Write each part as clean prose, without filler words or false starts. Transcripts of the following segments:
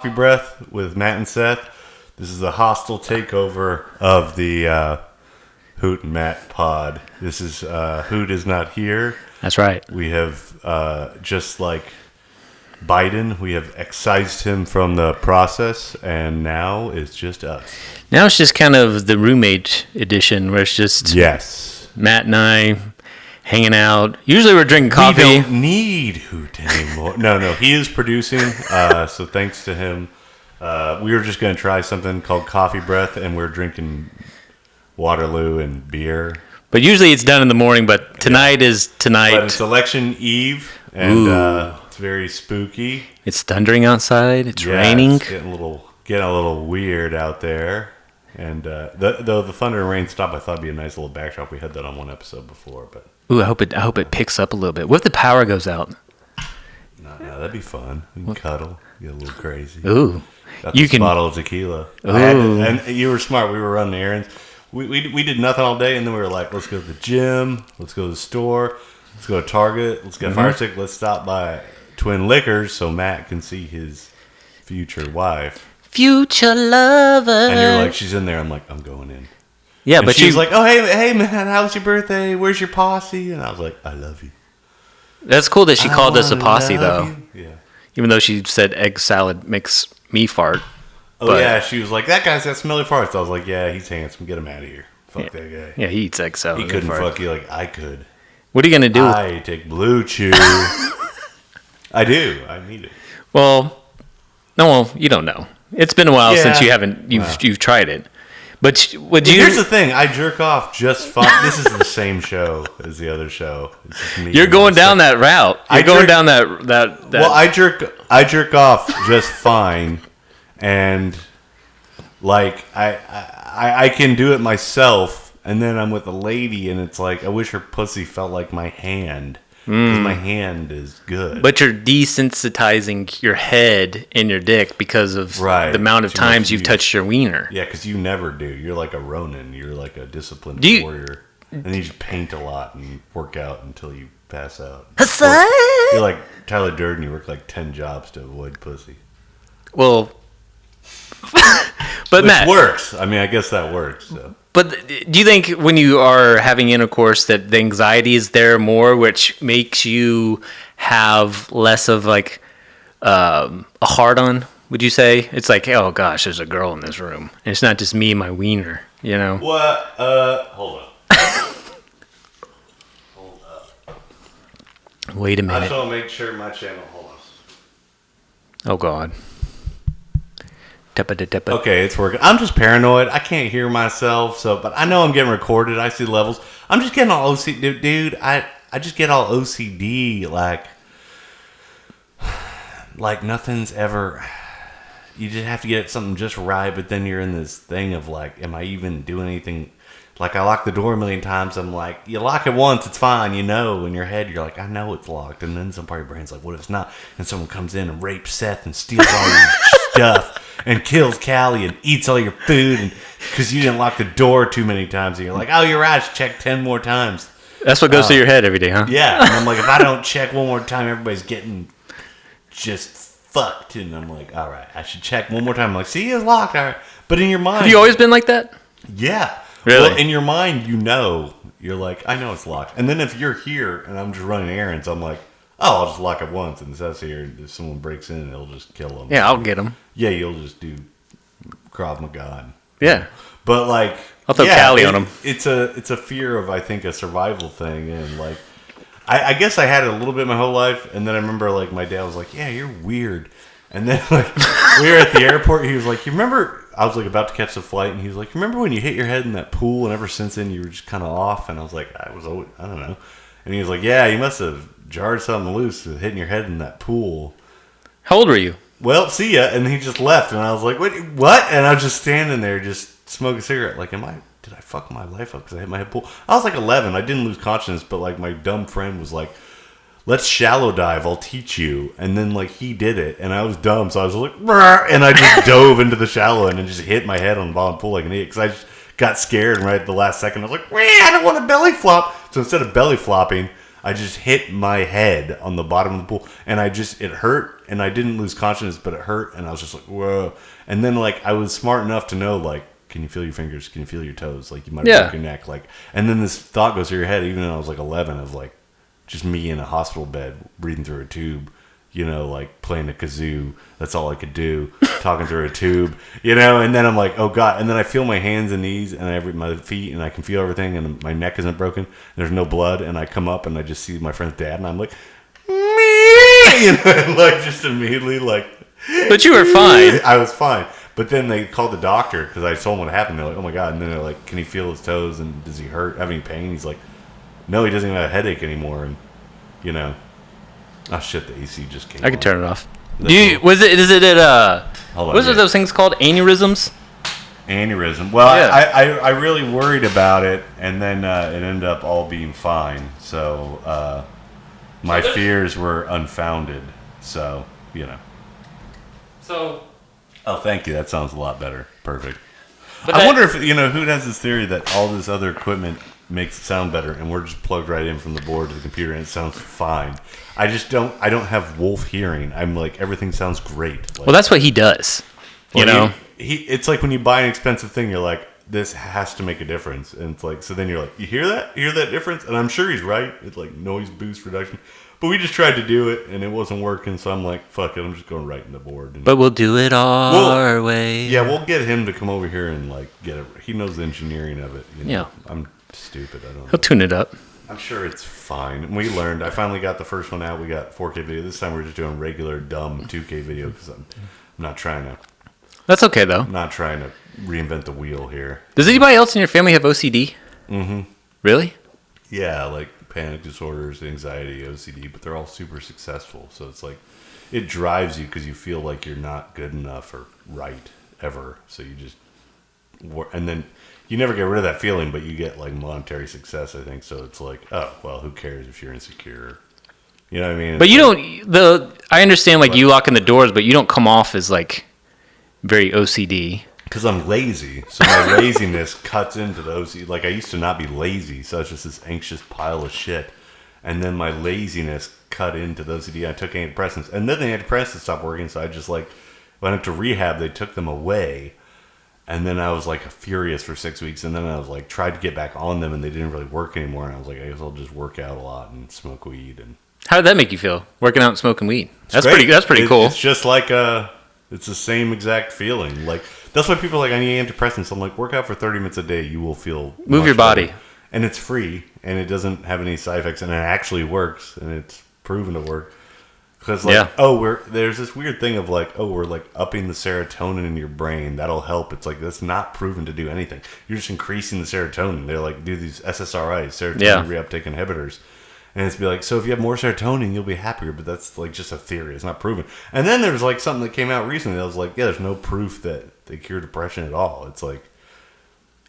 Coffee Breath with Matt and Seth. This is a hostile takeover of the Hoot and Matt pod. This is Hoot is not here. That's right. We have, just like Biden, we have excised him from the process, and now it's just us. Now it's just kind of the roommate edition where it's just Matt and I hanging out. Usually we're drinking coffee. We don't need Hoot anymore. No, he is producing, so thanks to him. We were just going to try something called Coffee Breath, and we're drinking Waterloo and beer. But usually it's done in the morning, but tonight is tonight. But it's election eve, and it's very spooky. It's thundering outside. It's raining. It's getting a little weird out there. And though the thunder and rain stopped, I thought it'd be a nice little backdrop. We had that on one episode before, but I hope it picks up a little bit. What if the power goes out? No, that'd be fun. We can cuddle, get a little crazy. Ooh, got this bottle of tequila. And you were smart. We were running errands. We did nothing all day, and then we were like, let's go to the gym, let's go to the store, let's go to Target, let's get a fire stick, let's stop by Twin Liquors so Matt can see his future wife. Future lover. And you're like, she's in there. I'm like, I'm going in. Yeah, and but she's like, oh, hey, man, how's your birthday? Where's your posse? And I was like, I love you. That's cool that she called us a posse, though. You. Yeah. Even though she said egg salad makes me fart. Oh, yeah, she was like, that guy's got smelly farts. I was like, yeah, he's handsome. Get him out of here. Fuck that guy. Yeah, he eats egg salad. He couldn't fuck you like I could. What are you going to do? I take Blue Chew. I do. I need it. Well, you don't know. It's been a while since you've tried it. But would you? Here's the thing: I jerk off just fine. This is the same show as the other show. You're going down that route. Well, I jerk off just fine, and like I can do it myself. And then I'm with a lady, and it's like I wish her pussy felt like my hand. Because my hand is good. But you're desensitizing your head and your dick because of the amount of times you've touched your wiener. Yeah, because you never do. You're like a Ronin. You're like a disciplined warrior. And you just paint a lot and work out until you pass out. You're like Tyler Durden. You work like 10 jobs to avoid pussy. Well, but which Matt works. I mean, I guess that works. So. But do you think when you are having intercourse that the anxiety is there more, which makes you have less of like a hard-on, would you say? It's like, oh gosh, there's a girl in this room. And it's not just me and my wiener, you know? What? Hold up. Hold up. Wait a minute. I just want to make sure my channel, hold on. Oh God. Okay, it's working. I'm just paranoid. I can't hear myself, but I know I'm getting recorded. I see the levels. I'm just getting all OCD. Dude, I just get all OCD. Like nothing's ever... You just have to get something just right, but then you're in this thing of like, am I even doing anything? Like I lock the door a million times. I'm like, you lock it once, it's fine. You know, in your head, you're like, I know it's locked. And then some part of your brain's like, what if it's not? And someone comes in and rapes Seth and steals all your stuff. And kills Callie and eats all your food and because you didn't lock the door too many times. And you're like, oh, you're right. I should check 10 more times. That's what goes through your head every day, huh? Yeah. And I'm like, if I don't check one more time, everybody's getting just fucked. And I'm like, all right, I should check one more time. I'm like, see, it's locked. All right. But in your mind. Have you always been like that? Yeah. Really? Well, in your mind, you're like, I know it's locked. And then if you're here and I'm just running errands, I'm like, oh, I'll just lock it once, and Seth's here, and if someone breaks in, it'll just kill them. Yeah, I'll get them. Yeah, you'll just do Krav Maga. Yeah. But, like... I'll throw Callie on them. It's a fear of, I think, a survival thing, and, like... I guess I had it a little bit my whole life, and then I remember, like, my dad was like, yeah, you're weird. And then, like, we were at the airport, he was like, you remember... I was, like, about to catch the flight, and he was like, remember when you hit your head in that pool, and ever since then you were just kind of off? And I was like, I don't know. And he was like, yeah, you must have jarred something loose with hitting your head in that pool. How old were you? Well, see ya. And he just left. And I was like, what? And I was just standing there just smoking a cigarette. Like, did I fuck my life up because I hit my head pool? I was like 11. I didn't lose consciousness. But, like, my dumb friend was like, let's shallow dive. I'll teach you. And then, like, he did it. And I was dumb. So I was like, and I just dove into the shallow end and just hit my head on the bottom pool like an idiot. Because I just got scared. And right at the last second, I was like, I don't want to belly flop. So instead of belly flopping, I just hit my head on the bottom of the pool, and it hurt, and I didn't lose consciousness, but it hurt, and I was just like, whoa. And then like I was smart enough to know like, can you feel your fingers? Can you feel your toes? Like you might break your neck. Like, and then this thought goes through your head, even when I was like 11, of like just me in a hospital bed breathing through a tube. You know, like playing a kazoo. That's all I could do. Talking through a tube. You know, and then I'm like, oh god. And then I feel my hands and knees and my feet, and I can feel everything. And my neck isn't broken. And there's no blood. And I come up and I just see my friend's dad, and I'm like, you know, like just immediately like. But you were fine. I was fine. But then they called the doctor because I told them what happened. They're like, oh my god. And then they're like, can he feel his toes? And does he have any pain? He's like, no, he doesn't have a headache anymore. And you know. Oh shit! The AC just came. I could turn it off. Is it what are those things called? Aneurysms? Aneurysm. Well, yeah. I really worried about it, and then it ended up all being fine. So my fears were unfounded. So you know. So. Oh, thank you. That sounds a lot better. Perfect. I wonder if who has this theory that all this other equipment makes it sound better, and we're just plugged right in from the board to the computer, and it sounds fine. I don't have wolf hearing. I'm like, everything sounds great. Like, well, that's what he does. You know? It's like when you buy an expensive thing, you're like, this has to make a difference. And it's like, so then you're like, you hear that? You hear that difference? And I'm sure he's right. It's like noise boost reduction. But we just tried to do it, and it wasn't working, so I'm like, fuck it, I'm just going right in the board. But we'll do it our way. Yeah, we'll get him to come over here and like get it. He knows the engineering of it. You know? Yeah. I'm stupid. I don't know. He'll tune it up. I'm sure it's fine. We learned. I finally got the first one out. We got 4K video. This time we're just doing regular, dumb 2K video because I'm not trying to. That's okay, though. I'm not trying to reinvent the wheel here. Does anybody else in your family have OCD? Mm-hmm. Really? Yeah, like panic disorders, anxiety, OCD, but they're all super successful. So it's like, it drives you because you feel like you're not good enough or right ever. So you just, and then you never get rid of that feeling, but you get like monetary success, I think. So it's like, oh, well, who cares if you're insecure? You know what I mean? It's but you don't, I understand like you locking the doors, but you don't come off as like very OCD. Because I'm lazy, so my laziness cuts into the OCD. Like, I used to not be lazy, so I was just this anxious pile of shit. And then my laziness cut into the OCD. I took antidepressants. And then the antidepressants stopped working, so I just, like, went up to rehab. They took them away. And then I was, like, furious for 6 weeks. And then I was, like, tried to get back on them, and they didn't really work anymore. And I was like, I guess I'll just work out a lot and smoke weed. And how did that make you feel, working out and smoking weed? That's pretty cool. It's just like it's the same exact feeling. Like, that's why people are like, I need antidepressants. I'm like, work out for 30 minutes a day. You will feel move your body. Better. And it's free, and it doesn't have any side effects, and it actually works, and it's proven to work. Because, like, there's this weird thing of, like, we're, like, upping the serotonin in your brain. That'll help. It's like, that's not proven to do anything. You're just increasing the serotonin. They're, like, do these SSRIs, serotonin reuptake inhibitors. And it's be like, so if you have more serotonin, you'll be happier. But that's, like, just a theory. It's not proven. And then there's, like, something that came out recently that was like, yeah, there's no proof that they cure depression at all. It's like,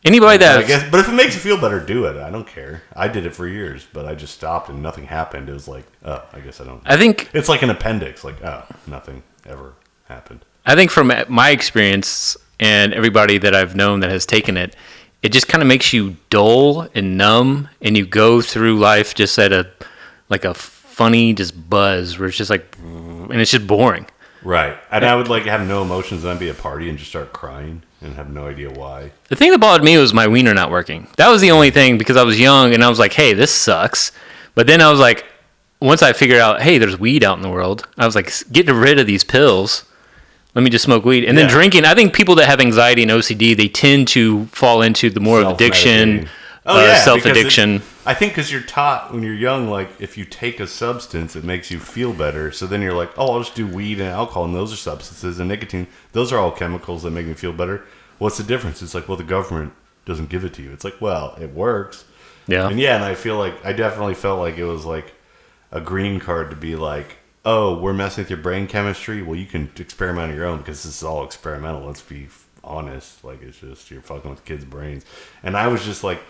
anybody that I guess, but if it makes you feel better, do it. I don't care. I did it for years, but I just stopped and nothing happened. It was like, oh, I guess I don't. I think it's like an appendix. Like, oh, nothing ever happened. I think from my experience and everybody that I've known that has taken it, it just kind of makes you dull and numb, and you go through life just at a funny just buzz where it's just like, and it's just boring. Right. And I would like have no emotions, and I'd be at a party and just start crying and have no idea why. The thing that bothered me was my wiener not working. That was the only thing, because I was young and I was like, hey, this sucks. But then I was like, once I figured out, hey, there's weed out in the world, I was like, get rid of these pills. Let me just smoke weed. And then drinking, I think people that have anxiety and OCD, they tend to fall into the more of addiction, self-addiction. I think because you're taught when you're young, like, if you take a substance, it makes you feel better. So then you're like, oh, I'll just do weed and alcohol, and those are substances, and nicotine. Those are all chemicals that make me feel better. What's the difference? It's like, well, the government doesn't give it to you. It's like, well, it works. Yeah. And I feel like, I definitely felt like it was like a green card to be like, oh, we're messing with your brain chemistry? Well, you can experiment on your own because this is all experimental. Let's be honest. Like, it's just, you're fucking with kids' brains. And I was just like,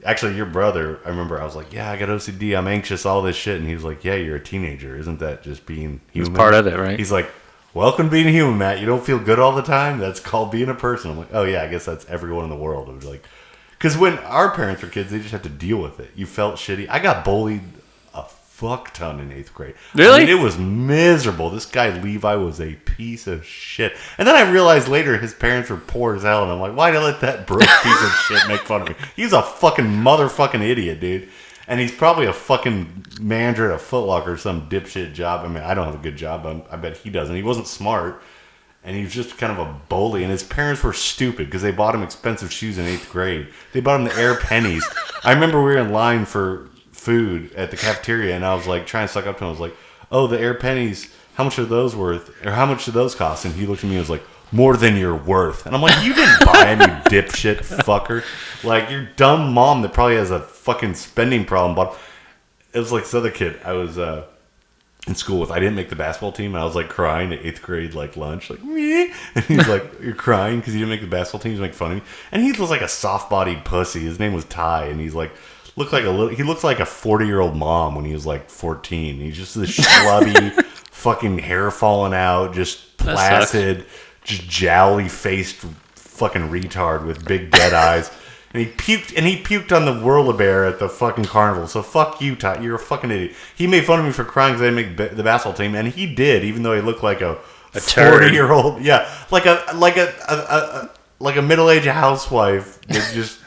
actually, your brother, I remember I was like, yeah, I got OCD. I'm anxious, all this shit. And he was like, yeah, you're a teenager. Isn't that just being human? It's part of it, right? He's like, welcome to being a human, Matt. You don't feel good all the time? That's called being a person. I'm like, oh, yeah, I guess that's everyone in the world. It was like, because when our parents were kids, they just had to deal with it. You felt shitty. I got bullied a fuck ton in 8th grade. Really? I mean, it was miserable. This guy Levi was a piece of shit. And then I realized later his parents were poor as hell, and I'm like, why did I let that broke piece of shit make fun of me? He's a fucking motherfucking idiot, dude. And he's probably a fucking manager at a Foot Locker or some dipshit job. I mean, I don't have a good job, but I bet he doesn't. He wasn't smart, and he was just kind of a bully. And his parents were stupid because they bought him expensive shoes in 8th grade. They bought him the Air Pennies. I remember we were in line for food at the cafeteria, and I was like trying to suck up to him. I was like, "Oh, the Air Pennies. How much are those worth? Or how much do those cost?" And he looked at me and was like, "More than you're worth." And I'm like, "You didn't buy any dipshit fucker. Like, your dumb mom that probably has a fucking spending problem." But it was like this other kid I was in school with. I didn't make the basketball team, and I was like crying at 8th grade like lunch, like me. And he's like, "You're crying because you didn't make the basketball team?" He's making fun of me, and he was like a soft-bodied pussy. His name was Ty, and he's like. He looked like a 40-year-old mom when he was like 14. He's just this schlubby, fucking hair falling out, just placid, just jowly-faced fucking retard with big dead eyes. And he puked on the Whirl Bear at the fucking carnival. So fuck you, Ty. You're a fucking idiot. He made fun of me for crying because I didn't make the basketball team, and he did, even though he looked like a 40-year-old. Yeah, like a middle-aged housewife that just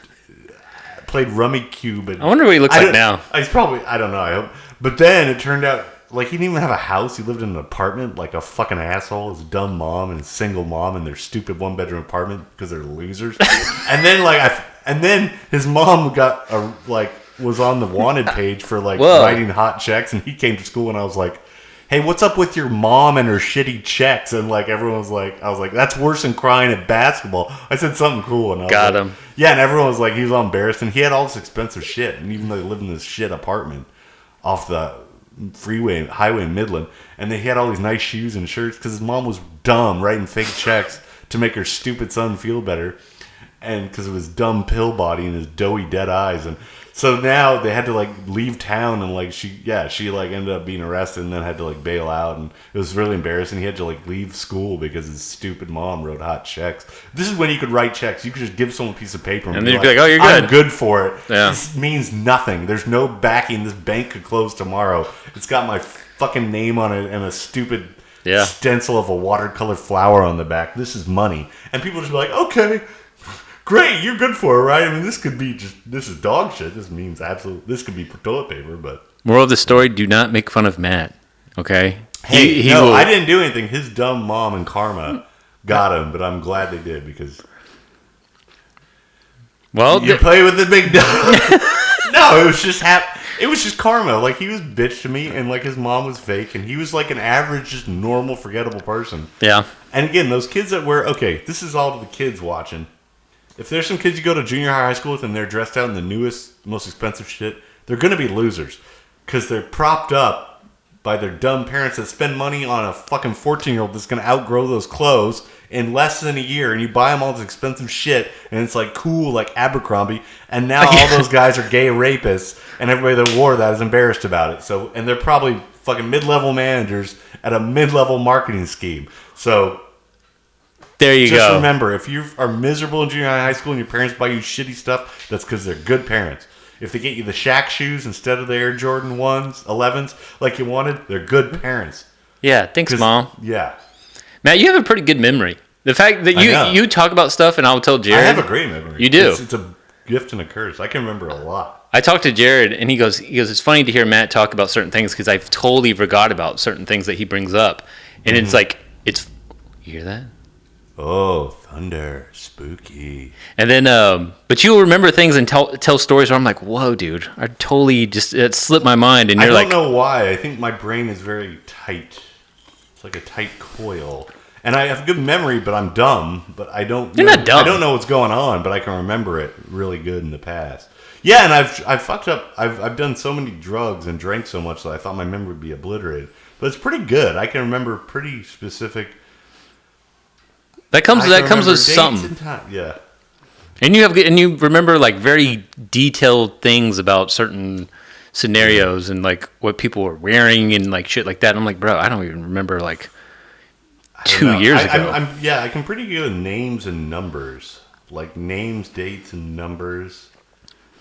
played Rummy Cube. And I wonder what he looks like now. He's probably, I don't know, I hope. But then it turned out, like, he didn't even have a house. He lived in an apartment like a fucking asshole. His dumb mom and his single mom in their stupid one-bedroom apartment because they're losers. And then his mom was on the wanted page for writing hot checks, and he came to school, and I was like, "Hey, what's up with your mom and her shitty checks?" And like everyone was like, I was like, "That's worse than crying at basketball." I said something cool, and I was got like, him. Yeah, and everyone was like, he was all embarrassed, and he had all this expensive shit, and even though he lived in this shit apartment off the highway in Midland, and he had all these nice shoes and shirts because his mom was dumb writing fake checks to make her stupid son feel better, and because of his dumb pill body and his doughy dead eyes. And so now they had to like leave town, and she ended up being arrested and then had to like bail out, and it was really embarrassing. He had to like leave school because his stupid mom wrote hot checks. This is when you could write checks. You could just give someone a piece of paper and then you'd be like, "Oh, you're good. I'm good for it." Yeah. This means nothing. There's no backing. This bank could close tomorrow. It's got my fucking name on it and a stupid stencil of a watercolor flower on the back. This is money, and people just be like, "Okay. Great, you're good for it, right?" I mean, this is dog shit. This could be toilet paper, but... Moral of the story, do not make fun of Matt, okay? Hey, I didn't do anything. His dumb mom and karma got him, but I'm glad they did because... Well, you play with the big dog. No, it was just karma. Like, he was bitch to me, and like his mom was fake, and he was like an average, just normal, forgettable person. Yeah. And again, those kids that this is all to the kids watching. If there's some kids you go to junior high school with and they're dressed out in the newest, most expensive shit, they're going to be losers because they're propped up by their dumb parents that spend money on a fucking 14-year-old that's going to outgrow those clothes in less than a year, and you buy them all this expensive shit, and it's like cool, like Abercrombie, and now all those guys are gay rapists, and everybody that wore that is embarrassed about it. So, and they're probably fucking mid-level managers at a mid-level marketing scheme. So... There you go. Just remember, if you are miserable in junior high school and your parents buy you shitty stuff, that's because they're good parents. If they get you the Shaq shoes instead of the Air Jordan 11s, like you wanted, they're good parents. Yeah, thanks, Mom. Yeah. Matt, you have a pretty good memory. The fact that you talk about stuff and I'll tell Jared. I have a great memory. You do. It's a gift and a curse. I can remember a lot. I talked to Jared, and he goes, it's funny to hear Matt talk about certain things because I've totally forgot about certain things that he brings up. And it's like, you hear that? Oh, thunder, spooky. And then, but you'll remember things and tell stories where I'm like, whoa, dude, I totally it slipped my mind. And you're like, I don't know why. I think my brain is very tight. It's like a tight coil. And I have good memory, but I'm dumb. But I don't. You're not dumb. I don't know what's going on, but I can remember it really good in the past. Yeah, and I've fucked up. I've done so many drugs and drank so much that I thought my memory would be obliterated. But it's pretty good. I can remember pretty specific. That comes with something. Yeah. And you remember like very detailed things about certain scenarios and like what people were wearing and like shit like that. And I'm like, bro, I don't even remember like 2 years ago. I can pretty good with names and numbers, like names, dates, and numbers.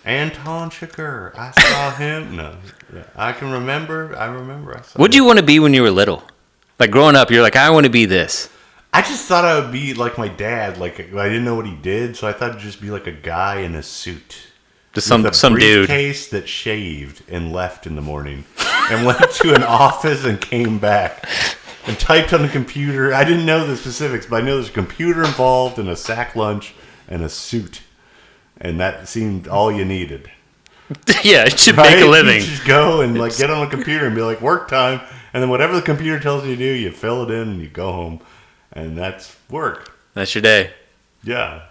Anton Chigurh. I saw him. No, yeah, I can remember. I remember. I saw. What'd you want to be when you were little? Like growing up, you're like, I want to be this. I just thought I would be like my dad. Like I didn't know what he did, so I thought it'd just be like a guy in a suit. Just some dude. Briefcase that shaved and left in the morning, and went to an office and came back and typed on the computer. I didn't know the specifics, but I know there's a computer involved and a sack lunch and a suit, and that seemed all you needed. Yeah, it should make a living. You just go and like get on a computer and be like work time, and then whatever the computer tells you to do, you fill it in and you go home, and that's work. That's your day. Yeah.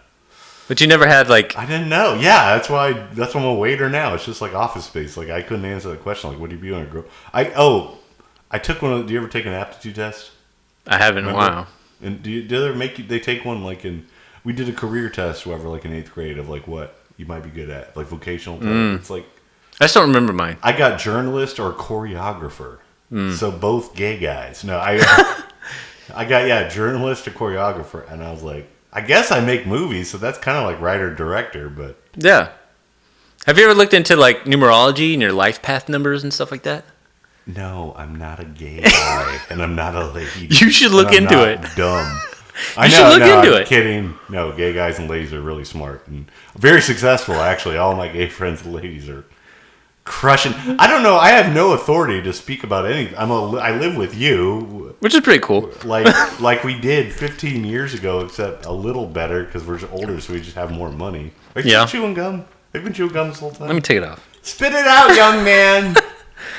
But you never had like... I didn't know. Yeah, that's why I'm a waiter now. It's just like Office Space. Like I couldn't answer the question. Like, what do you be when I grow? I took one. Do you ever take an aptitude test? I haven't in a while. And do they ever make you? They take one like in. We did a career test, whatever, like in 8th grade of like what you might be good at, like vocational. It's like I still remember mine. I got journalist or choreographer. So both gay guys. No, I got journalist or choreographer, and I was like. I guess I make movies, so that's kind of like writer director, but yeah. Have you ever looked into like numerology and your life path numbers and stuff like that? No, I'm not a gay guy, and I'm not a lady. You should look into it. Dumb. You should look into it. Kidding. No, gay guys and ladies are really smart and very successful. Actually, all my gay friends and ladies are crushing. I don't know. I have no authority to speak about anything. I live with you, which is pretty cool. Like we did 15 years ago, except a little better because we're older, so we just have more money. Are you still chewing gum? Have you been chewing gum this whole time? Let me take it off. Spit it out, young man.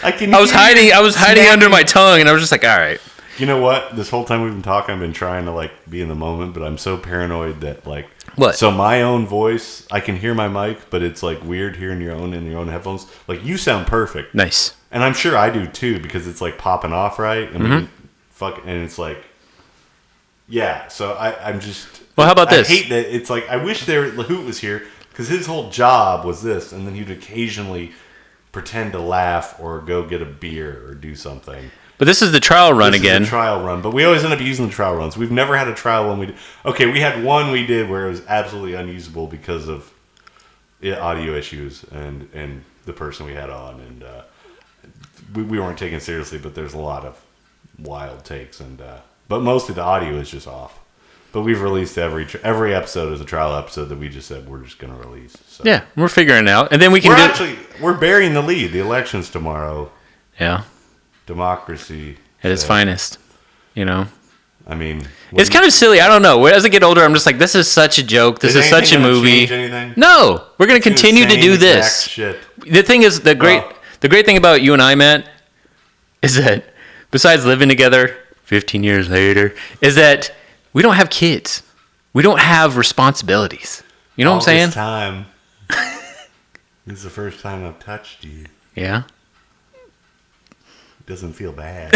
I was hiding under my tongue, and I was just like, all right. You know what? This whole time we've been talking, I've been trying to like be in the moment, but I'm so paranoid that like what? So my own voice, I can hear my mic, but it's like weird hearing your own in your own headphones. Like you sound perfect, nice, and I'm sure I do too because it's like popping off right, and and it's like, yeah. So I'm just. Well, how about this? I hate that. It's like I wish Lahoot was here because his whole job was this, and then he'd occasionally pretend to laugh or go get a beer or do something. But this is the trial run again. This is the trial run, but we always end up using the trial runs. We've never had a trial one. We had one we did where it was absolutely unusable because of audio issues and the person we had on, and we weren't taken seriously. But there's a lot of wild takes, but mostly the audio is just off. But we've released every episode as a trial episode that we just said we're just going to release. So. Yeah, we're figuring it out, and then we're burying the lead. The election's tomorrow. Yeah. Democracy at its finest, you know. I mean, it's kind of silly. I don't know. As I get older, I'm just like, this is such a joke. This is such a movie. No, we're going to continue to do this. Shit. The thing is, the great thing about you and I, Matt, is that besides living together 15 years later, is that we don't have kids. We don't have responsibilities. You know what I'm saying? This time, this is the first time I've touched you. Yeah. Doesn't feel bad.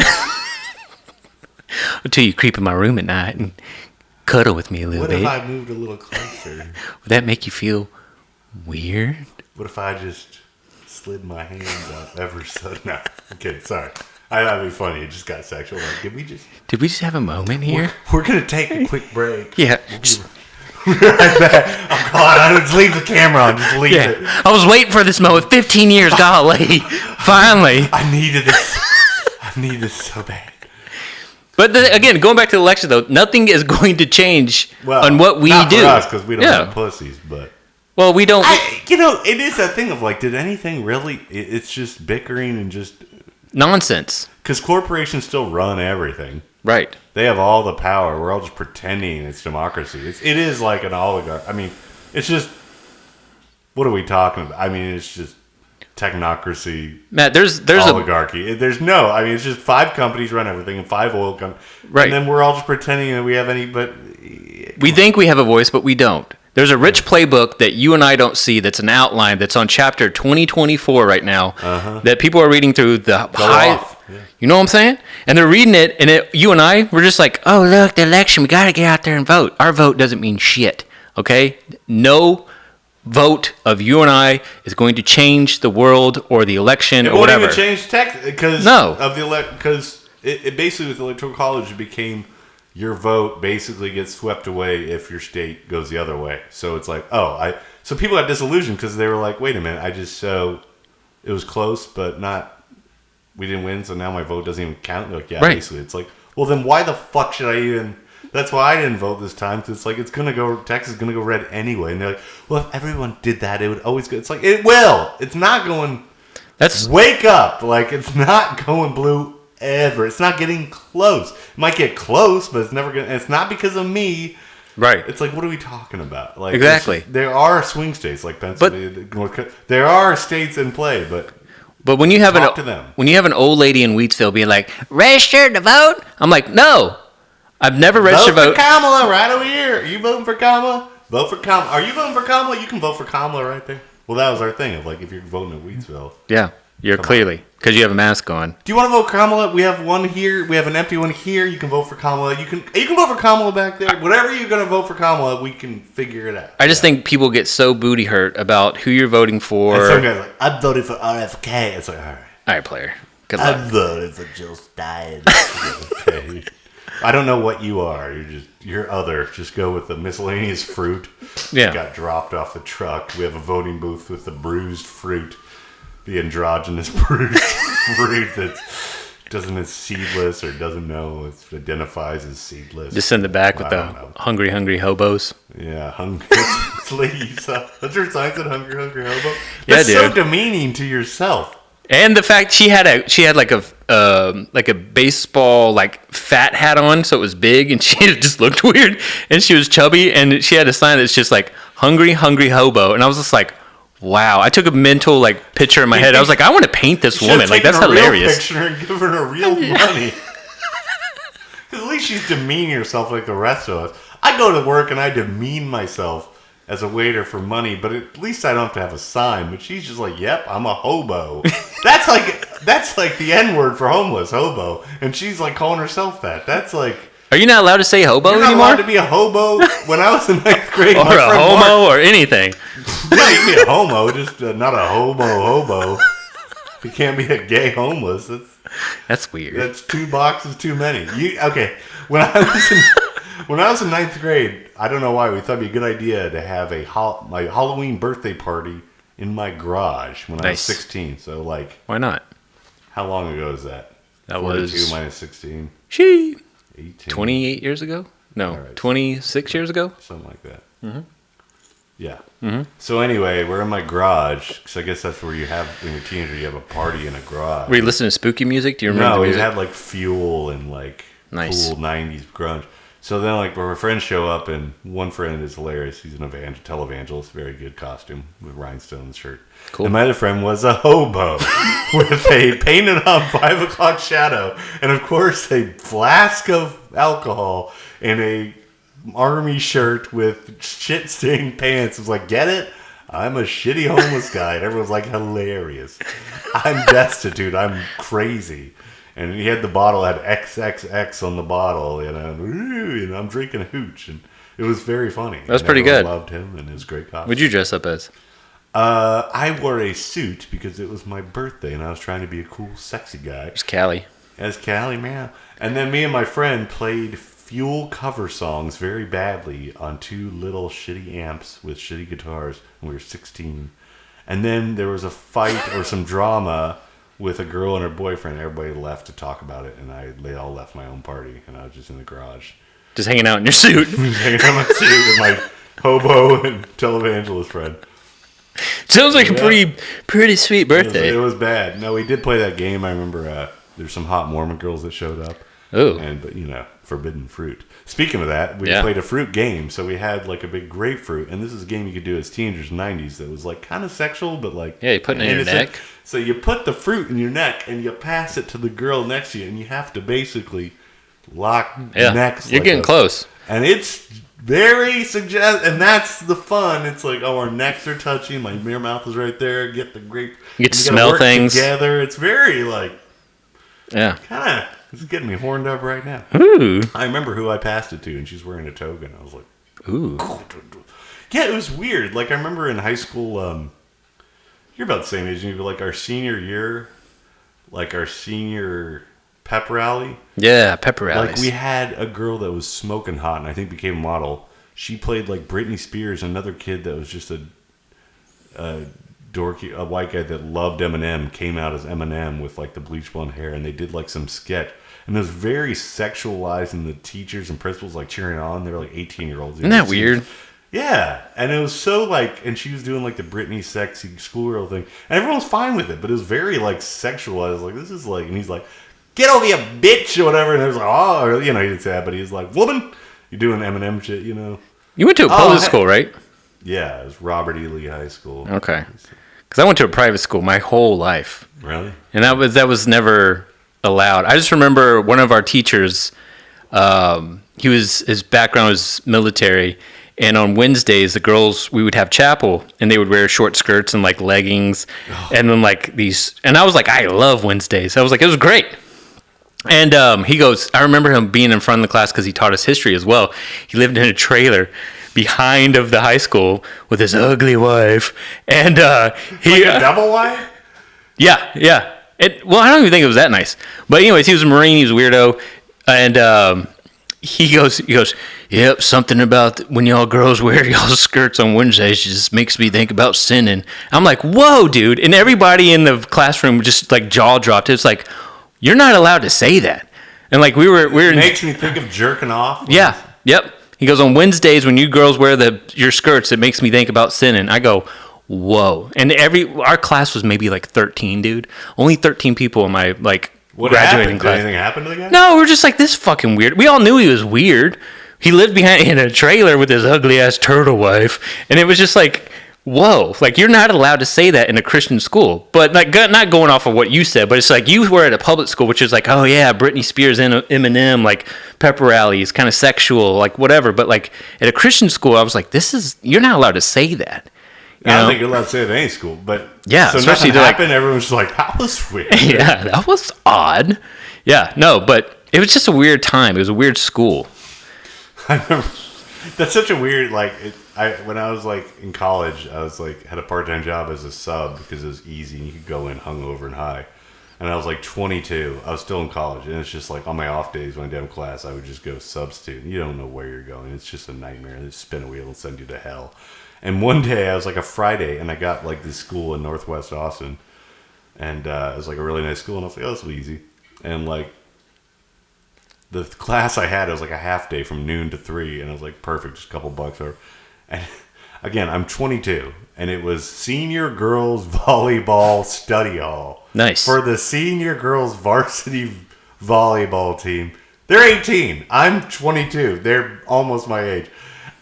Until you creep in my room at night and cuddle with me a little bit. What if I moved a little closer? Would that make you feel weird? What if I just slid my hands up ever so... No, I'm kidding. Sorry. That'd be funny. It just got sexual. Like, did we just have a moment here? We're going to take a quick break. Yeah. We'll be right back. Oh, God. I would just leave the camera on. Just leave it. I was waiting for this moment 15 years. Golly. Finally. I needed this. I need this so bad. But again, going back to the election, though, nothing is going to change on what we not do. For us, because we don't have pussies, but... Well, we don't... it is that thing of, like, did anything really... It's just bickering and just... Nonsense. Because corporations still run everything. Right. They have all the power. We're all just pretending it's democracy. It is like an oligarch. I mean, it's just... What are we talking about? I mean, it's just... technocracy, Matt, there's oligarchy. It's just 5 companies run everything and 5 oil companies. Right. And then we're all just pretending that we have any, but... We think we have a voice, but we don't. There's a rich playbook that you and I don't see that's an outline that's on chapter 2024 right now that people are reading through the high... Yeah. You know what I'm saying? And they're reading it, and you and I, we're just like, oh, look, the election, we got to get out there and vote. Our vote doesn't mean shit, okay? No vote of you and I is going to change the world or the election or whatever. It won't even change tech because no. Because it basically with the electoral college it became your vote basically gets swept away if your state goes the other way. So it's like, so people got disillusioned because they were like, wait a minute, it was close, but we didn't win, so now my vote doesn't even count. Like, yeah, basically, it's like, well, then why the fuck should I even? That's why I didn't vote this time, because it's like Texas is gonna go red anyway. And they're like, well, if everyone did that, it would always go. It's like, it will. It's not going. Wake up! Like, it's not going blue ever. It's not getting close. It might get close, but it's never gonna. It's not because of me. Right. It's like, what are we talking about? Like, exactly. There are swing states like Pennsylvania, North Carolina. There are states in play, but when you have an old lady in Wheatsville being like, register to vote, I'm like, no, I've never registered to vote. Vote for Kamala right over here. Are you voting for Kamala? Vote for Kamala. Are you voting for Kamala? You can vote for Kamala right there. Well, that was our thing of like, if you're voting in Wheatsville. Yeah, you're clearly, because you have a mask on. Do you want to vote Kamala? We have one here. We have an empty one here. You can vote for Kamala. You can vote for Kamala back there. Whatever you're going to vout for Kamala, we can figure it out. I just think people get so booty hurt about who you're voting for. And some guy's like, I'm voting for RFK. It's like, all right. All right, player. Good luck. I'm voting for Jill Stein. Okay. I don't know what you are. You're other. Just go with the miscellaneous fruit. Yeah. Got dropped off the truck. We have a voting booth with the bruised fruit. The androgynous bruised fruit that is seedless or doesn't know. It identifies as seedless. Just in the back with the hungry hobos. Yeah, hungry. It's Lisa. That's her sign, said hungry hobo. Yeah, That's dude. so demeaning to yourself. And the fact she had like a baseball like fat hat on, so it was big, and she just looked weird, and she was chubby, and she had a sign that's just like hungry hobo, and I was just like, wow. I took a mental like picture in my head. I was like, I want to paint this woman. Like, that's hilarious. Picture and give her real money. At least she's demeaning herself like the rest of us. I go to work and I demean myself as a waiter for money, but at least I don't have to have a sign. But she's just like, yep, I'm a hobo. That's like the N word for homeless, hobo. And she's like calling herself that. That's like, are you not allowed to say hobo you're anymore? Not allowed to be a hobo. When I was in 9th grade, or a homo or anything. Yeah, you can be a homo, just not a hobo. You can't be a gay homeless. That's weird. That's 2 boxes too many. Okay, when I was in 9th grade, I don't know why we thought it'd be a good idea to have my Halloween birthday party in my garage when I was 16. So like, why not? How long ago is that? That 42 was minus 16. 18. 28 years ago? No, right, 26 years ago? Something like that. Mm-hmm. Yeah. Mm-hmm. So anyway, we're in my garage, because I guess that's where you have, when you're a teenager, you have a party in a garage. Were you listening to spooky music? Do you remember the music? No, it had like Fuel and like cool 90s grunge. So then like our friends show up, and one friend is hilarious. He's an televangelist, very good costume with rhinestones shirt. Cool. And my other friend was a hobo with a painted on 5 o'clock shadow, and of course a flask of alcohol and a army shirt with shit-stained pants. It was like, get it? I'm a shitty homeless guy. And everyone's like, hilarious. I'm destitute. I'm crazy. And he had the bottle, had XXX on the bottle, and I'm drinking hooch. And it was very funny. That was pretty good. I loved him and his great costume. What'd you dress up as? I wore a suit because it was my birthday, and I was trying to be a cool, sexy guy. It was Callie. As Callie, man. And then me and my friend played Fuel cover songs very badly on 2 little shitty amps with shitty guitars, and we were 16. And then there was a fight or some drama with a girl and her boyfriend. Everybody left to talk about it, and they all left my own party, and I was just in the garage. Just hanging out in your suit. Hanging out in my suit with my hobo and televangelist friend. Sounds like a pretty sweet birthday. It was bad. No, we did play that game. I remember there's some hot Mormon girls that showed up. Oh. But forbidden fruit. Speaking of that, we played a fruit game. So we had like a big grapefruit, and this is a game you could do as teenagers in the 90s that was like kind of sexual, but like, yeah, you put it in your neck. So you put the fruit in your neck and you pass it to the girl next to you, and you have to basically lock necks. You're getting close. And it's very and that's the fun. It's like, oh, our necks are touching, your mouth is right there, get the grape. You get to smell things together. It's very like, yeah, kind of. This is getting me horned up right now. Ooh. I remember who I passed it to, and she's wearing a toga, and I was like, ooh. Yeah, it was weird. Like, I remember in high school, you're about the same age as me, but like our senior year, pep rally. Yeah, pep rallies. Like, we had a girl that was smoking hot and I think became a model. She played like Britney Spears. Another kid that was just a dorky, a white guy that loved Eminem came out as Eminem with like the bleach blonde hair, and they did like some sketch. And it was very sexualized, and the teachers and principals like cheering on. They were like 18-year-olds. Isn't that weird? Yeah, and it was so like, and she was doing like the Britney sexy schoolgirl thing, and everyone was fine with it, but it was very like sexualized. Like, this is like, and he's like, "Get over here, bitch," or whatever, and it was like, "Oh," you know, he didn't say that, but he was like, "Woman, you're doing Eminem shit," you know. You went to a public school, right? Yeah, it was Robert E. Lee High School. Okay, because I went to a private school my whole life. Really? And that was never allowed. I just remember one of our teachers. His background was military. And on Wednesdays, the girls, we would have chapel, and they would wear short skirts and like leggings, and then like these. And I was like, I love Wednesdays. I was like, it was great. And he goes, I remember him being in front of the class because he taught us history as well. He lived in a trailer behind of the high school with his ugly wife, and he like a double wife. Yeah. Well, I don't even think it was that nice. But anyways, he was a Marine. He was a weirdo, and he goes, yep, something about when y'all girls wear y'all skirts on Wednesdays just makes me think about sinning. I'm like, whoa, dude. And everybody in the classroom just like jaw dropped. It's like, you're not allowed to say that. And like we were it makes me think of jerking off. Yeah. Yep. He goes, on Wednesdays when you girls wear your skirts, it makes me think about sinning. I go, whoa. And our class was maybe like 13, dude. Only 13 people in my like what graduating happened? class. Did anything happen to the guy? No, we're just like, this fucking weird. We all knew he was weird. He lived behind in a trailer with his ugly ass turtle wife, and it was just like, whoa, like you're not allowed to say that in a Christian school. But like, not going off of what you said, but it's like you were at a public school, which is like, oh yeah, Britney Spears and Eminem, like pep rallies, kind of sexual, like whatever. But like at a Christian school, I was like, you're not allowed to say that. I don't think you're allowed to say it at any school, but yeah, so especially nothing happened. Everyone's just like, that was weird. Yeah, that was odd. Yeah, no, but it was just a weird time. It was a weird school. I remember, that's such a weird, like, when I was like in college, I was like, had a part-time job as a sub because it was easy. You could go in hungover and high. And I was like 22. I was still in college. And it's just like on my off days when I didn't have class, I would just go substitute. You don't know where you're going. It's just a nightmare. They spin a wheel and send you to hell. And one day, I was like a Friday, and I got like this school in Northwest Austin. And it was like a really nice school. And I was like, oh, this will be easy. And like, the class I had, it was like a half day from noon to 3. And I was like, perfect, just a couple bucks. And again, I'm 22. And it was senior girls volleyball study hall. Nice. For the senior girls varsity volleyball team. They're 18. I'm 22. They're almost my age.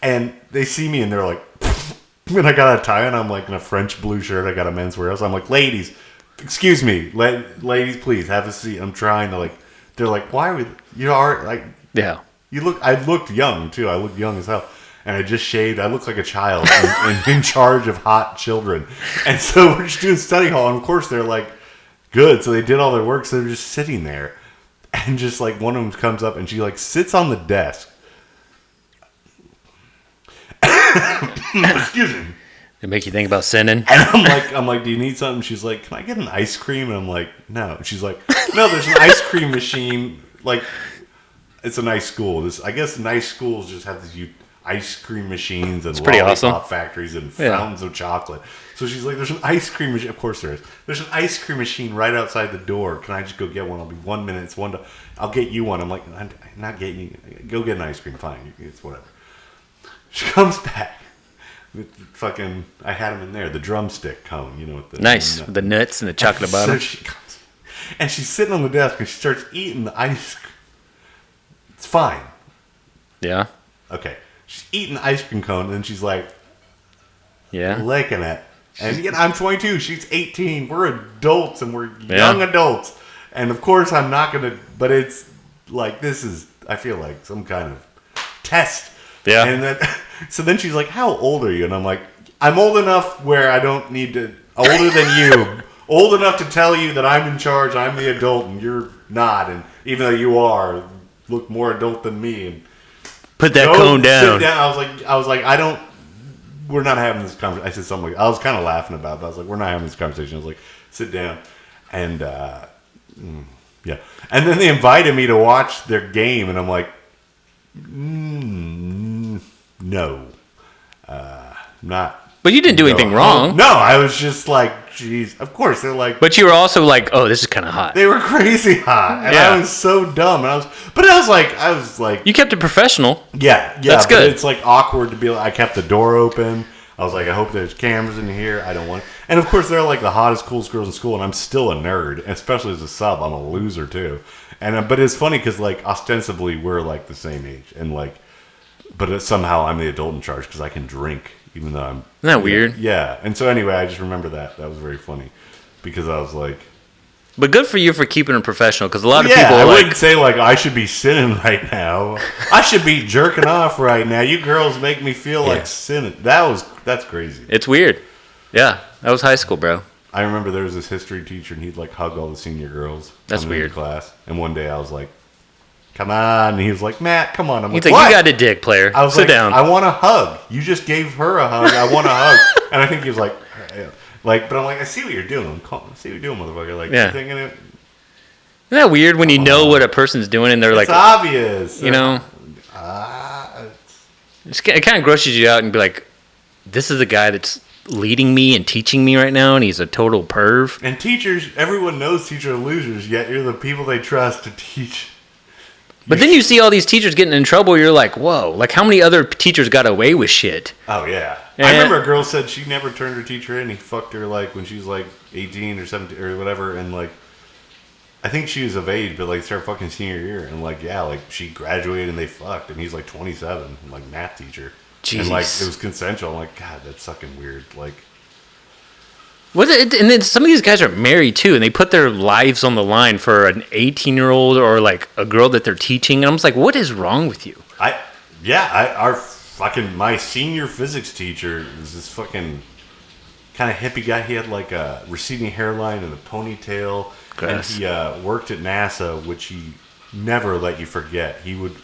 And they see me and they're like, and I got a tie and I'm like in a French blue shirt. I got a men's wear. So I'm like, ladies, excuse me. Ladies, please have a seat. I'm trying to like, they're like, why are we, you are like, yeah. I looked young too. I looked young as hell. And I just shaved. I looked like a child and in charge of hot children. And so we're just doing study hall. And of course they're like, good. So they did all their work. So they're just sitting there. And just like one of them comes up and she like sits on the desk. Excuse me. It make you think about sinning. And I'm like, do you need something? She's like, can I get an ice cream? And I'm like, no. And she's like, no, there's an ice cream machine. Like, it's a nice school. I guess nice schools just have these ice cream machines and lollipop awesome. factories and fountains of chocolate. So she's like, there's an ice cream machine. Of course there is. There's an ice cream machine right outside the door. Can I just go get one? I'll be 1 minute. It's $1. I'll get you one. I'm like, I'm not getting you. Go get an ice cream. Fine. It's whatever. She comes back. Fucking, I had him in there. The drumstick cone, you know. With the nice. The nuts and the chocolate bottom. So she comes, and she's sitting on the desk and she starts eating the ice cream. It's fine. Yeah. Okay. She's eating the ice cream cone and then she's like, yeah, licking it. And you know, I'm 22. She's 18. We're adults and we're young adults. And of course I'm not going to, but it's like, this is, I feel like some kind of test. Yeah. And then, so then she's like, how old are you? And I'm like, I'm old enough where I don't need to, older than you, old enough to tell you that I'm in charge, I'm the adult, and you're not. And even though you are, look more adult than me. And put that cone down. Sit down. I was like, we're not having this conversation. I said something like, I was kind of laughing about it, but I was like, we're not having this conversation. I was like, sit down. And, Yeah. And then they invited me to watch their game, and I'm like, no. Not. But you didn't do anything wrong. No, I was just like, geez. Of course, they're like. But you were also like, oh, this is kind of hot. They were crazy hot, and I was so dumb. And I was like. You kept it professional. Yeah, That's good. But it's like awkward to be like. I kept the door open. I was like, I hope there's cameras in here. I don't want. And of course, they're like the hottest, coolest girls in school, and I'm still a nerd, especially as a sub. I'm a loser too. And but it's funny because like ostensibly we're like the same age, and like, but somehow I'm the adult in charge because I can drink. Even though I'm... Isn't that weird? Yeah. And so anyway, I just remember that. That was very funny. Because I was like... But good for you for keeping it professional. Because a lot of people I wouldn't say like, I should be sinning right now. I should be jerking off right now. You girls make me feel like sinning. That's crazy. It's weird. Yeah. That was high school, bro. I remember there was this history teacher and he'd like hug all the senior girls. That's weird. Class. And one day I was like, come on. And he was like, Matt, come on. I'm He's like, like, what? you got a dick, player. I was Sit like, down. I want a hug. You just gave her a hug. I want a hug. And I think he was like, but I'm like, I see what you're doing. I see what you're doing, motherfucker. Like, you're thinking it. Isn't that weird when you know what a person's doing and they're It's like, obvious. You know, it kind of grosses you out and be like, this is the guy that's leading me and teaching me right now, and he's a total perv. And teachers, everyone knows teachers are losers, yet you're the people they trust to teach. But then you see all these teachers getting in trouble. You're like, whoa, like how many other teachers got away with shit? Oh, yeah. I remember a girl said she never turned her teacher in. He fucked her like when she was like 18 or 17 or whatever. And like, I think she was of age, but like started fucking senior year. And like, yeah, like she graduated and they fucked. And he's like 27, like math teacher. Jeez. And like, it was consensual. I'm like, God, that's fucking weird. Like, And then some of these guys are married too, and they put their lives on the line for an 18-year-old or like a girl that they're teaching. And I'm just like, what is wrong with you? My senior physics teacher was this fucking kind of hippie guy. He had like a receding hairline and a ponytail. Gross. And he worked at NASA, which he never let you forget. He would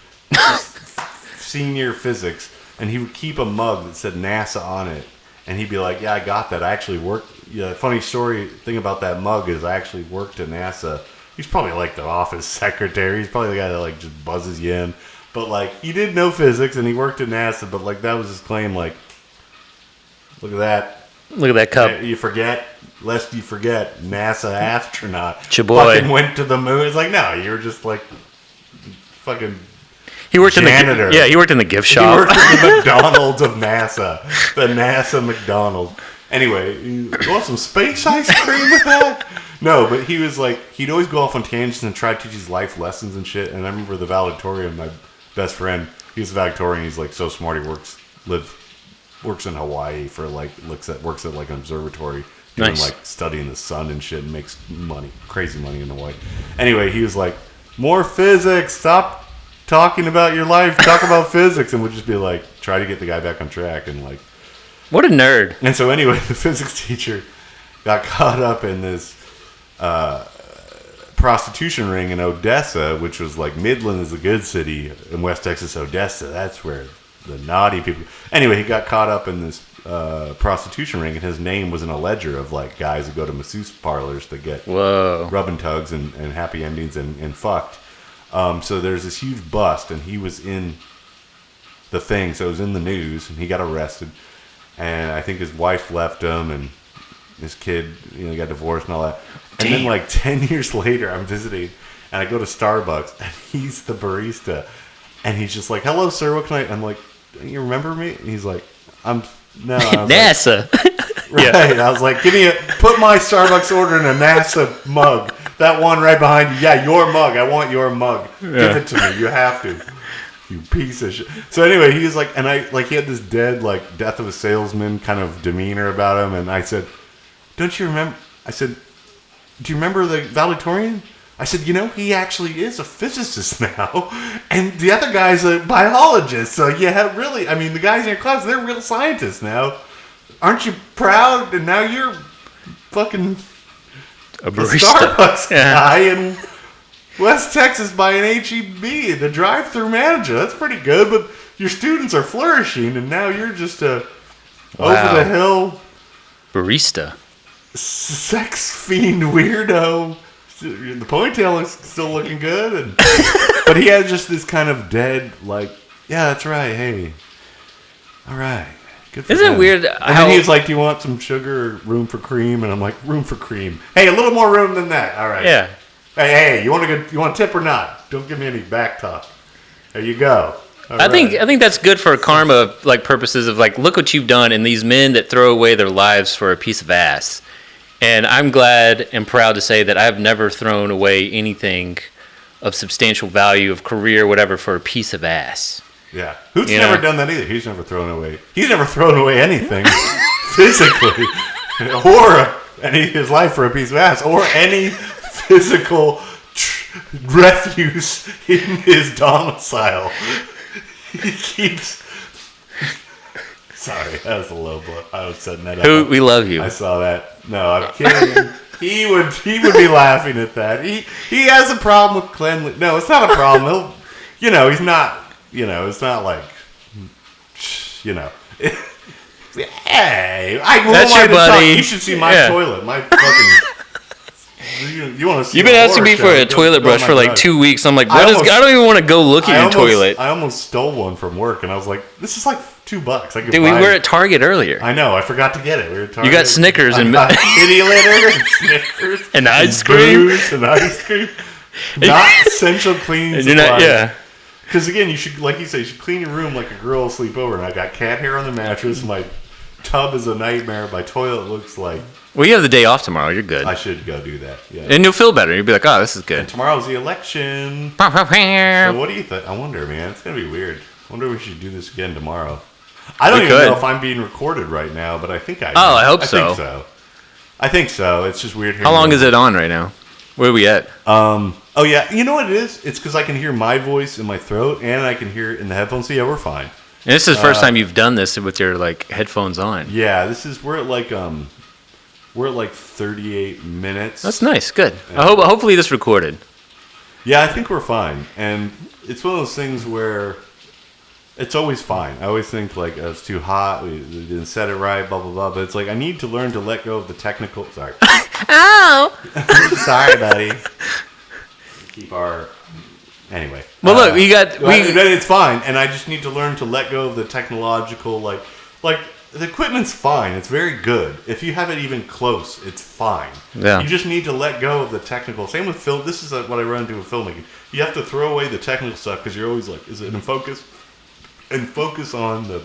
senior physics, and he would keep a mug that said NASA on it. And he'd be like, yeah, I got that. I actually worked. Yeah, funny thing about that mug is I actually worked at NASA. He's probably like the office secretary. He's probably the guy that like just buzzes you in. But like, he did know physics and he worked at NASA. But like, that was his claim. Like, look at that. Look at that cup. You forget, lest you forget, NASA astronaut. It's your boy. Fucking went to the moon. It's like, no, you were just like fucking... He worked janitor. He worked in the gift shop. He worked at the McDonald's of NASA. The NASA McDonald's. Anyway, you want some space ice cream with that? No, but he was like, he'd always go off on tangents and try to teach his life lessons and shit. And I remember the valedictorian, my best friend, he's a valedictorian. He's like so smart. He works in Hawaii for like, works at like an observatory. Doing Nice. like studying the sun and shit and makes money, crazy money in Hawaii. Anyway, he was like, more physics, stop talking about your life, talk about physics, and would just be like, try to get the guy back on track and like. What a nerd. And so anyway, the physics teacher got caught up in this prostitution ring in Odessa, which was like Midland is a good city in West Texas. Odessa, that's where the naughty people. Anyway, he got caught up in this prostitution ring, and his name was in a ledger of like guys who go to masseuse parlors to get rub and tugs and happy endings and fucked. So there's this huge bust, and he was in the thing, so it was in the news, and he got arrested. And I think his wife left him, and his kid, got divorced and all that. And then, like 10 years later, I'm visiting, and I go to Starbucks, and he's the barista, and he's just like, "Hello, sir. What can I?" I'm like, "You remember me?" And he's like, No, NASA." Like, right. I was like, put my Starbucks order in a NASA mug. That one right behind you. Yeah, your mug. I want your mug. Yeah. Give it to me. You have to. You piece of shit. So anyway, he was like, and he had this dead, like, death of a salesman kind of demeanor about him. And I said, don't you remember? I said, do you remember the valedictorian? I said, he actually is a physicist now. And the other guy's a biologist. So yeah, really, I mean, the guys in your class, they're real scientists now. Aren't you proud? And now you're fucking A barista. Starbucks guy in West Texas by an HEB, the drive-through manager. That's pretty good, but your students are flourishing, and now you're just a over-the-hill barista. sex fiend weirdo The ponytail is still looking good, but he has just this kind of dead, like, yeah, that's right. Hey, all right, good for Isn't it weird? And then he's like, "Do you want some sugar or room for cream?" And I'm like, "Room for cream." Hey, a little more room than that. All right. Yeah. Hey, you want a tip or not? Don't give me any back talk. There you go. I think that's good for karma, like purposes of like, look what you've done, and these men that throw away their lives for a piece of ass. And I'm glad and proud to say that I've never thrown away anything of substantial value, of career, whatever, for a piece of ass. Yeah. Hoot's never done that either. He's never thrown away anything physically or his life for a piece of ass or any physical refuse in his domicile. He keeps... Sorry, that was a low blow. I was setting that up. Hoot, we love you. I saw that. No, I'm kidding. He would be laughing at that. He has a problem with cleanliness. No, it's not a problem. He's not. It's not like. Hey, that's your buddy. You should see my toilet. My fucking. You want to see? You've been asking me for a toilet brush for like 2 weeks. I'm like, I don't even want to go look at your toilet. I almost stole one from work, and I was like, this is like $2. Dude, we were at Target earlier. I know. I forgot to get it. We were at Target. You got Snickers and kitty litter and Snickers and ice cream and ice cream. Not essential cleaning supplies. Yeah. Because again, you should, like you say, you should clean your room like a girl sleep over. And I got cat hair on the mattress. My tub is a nightmare. My toilet looks like. Well, you have the day off tomorrow. You're good. I should go do that. Yeah. And you'll feel better. You'll be like, oh, this is good. And tomorrow's the election. So what do you think? I wonder, man. It's going to be weird. I wonder if we should do this again tomorrow. I don't even know if I'm being recorded right now, but I think I am. Oh, I hope so. I think so. It's just weird. How long is it on right now? Where are we at? Oh, yeah. You know what it is? It's because I can hear my voice in my throat, and I can hear it in the headphones. So, yeah, we're fine. And this is the first time you've done this with your, like, headphones on. Yeah, we're at, like, 38 minutes. That's nice. Good. Hopefully this recorded. Yeah, I think we're fine. And it's one of those things where it's always fine. I always think, like, oh, it's too hot. We didn't set it right, blah, blah, blah. But it's like, I need to learn to let go of the technical... Sorry. Ow! Sorry, buddy. Keep our... Anyway. Well, look, it's fine. And I just need to learn to let go of the technological, like... The equipment's fine. It's very good. If you have it even close, it's fine. Yeah. You just need to let go of the technical. Same with film. This is what I run into with filmmaking. You have to throw away the technical stuff because you're always like, is it in focus? And focus on the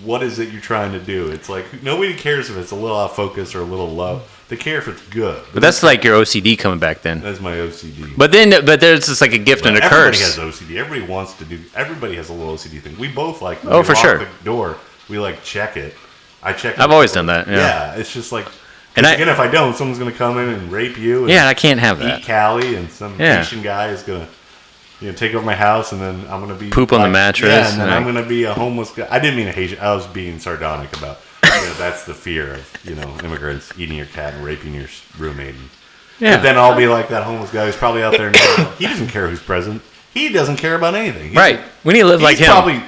what is it you're trying to do. It's like nobody cares if it's a little out of focus or a little low. They care if it's good. But that's like your OCD coming back then. That's my OCD. But there's just like a gift and a curse. Everybody has OCD. Everybody has a little OCD thing. We both like. Oh, for sure. The door. We like check it. I check it. I've always done that. Yeah. It's just like. And again, if I don't, someone's going to come in and rape you. And I can't have that. Eat Cali, and some Asian guy is going to, take over my house, and then I'm going to be poop on the mattress. Yeah, and then I'm going to be a homeless guy. I didn't mean a Haitian. I was being sardonic about. That's the fear of immigrants eating your cat and raping your roommate. But then I'll be like that homeless guy who's probably out there now. He doesn't care who's president. He doesn't care about anything. Right. We need to live like him.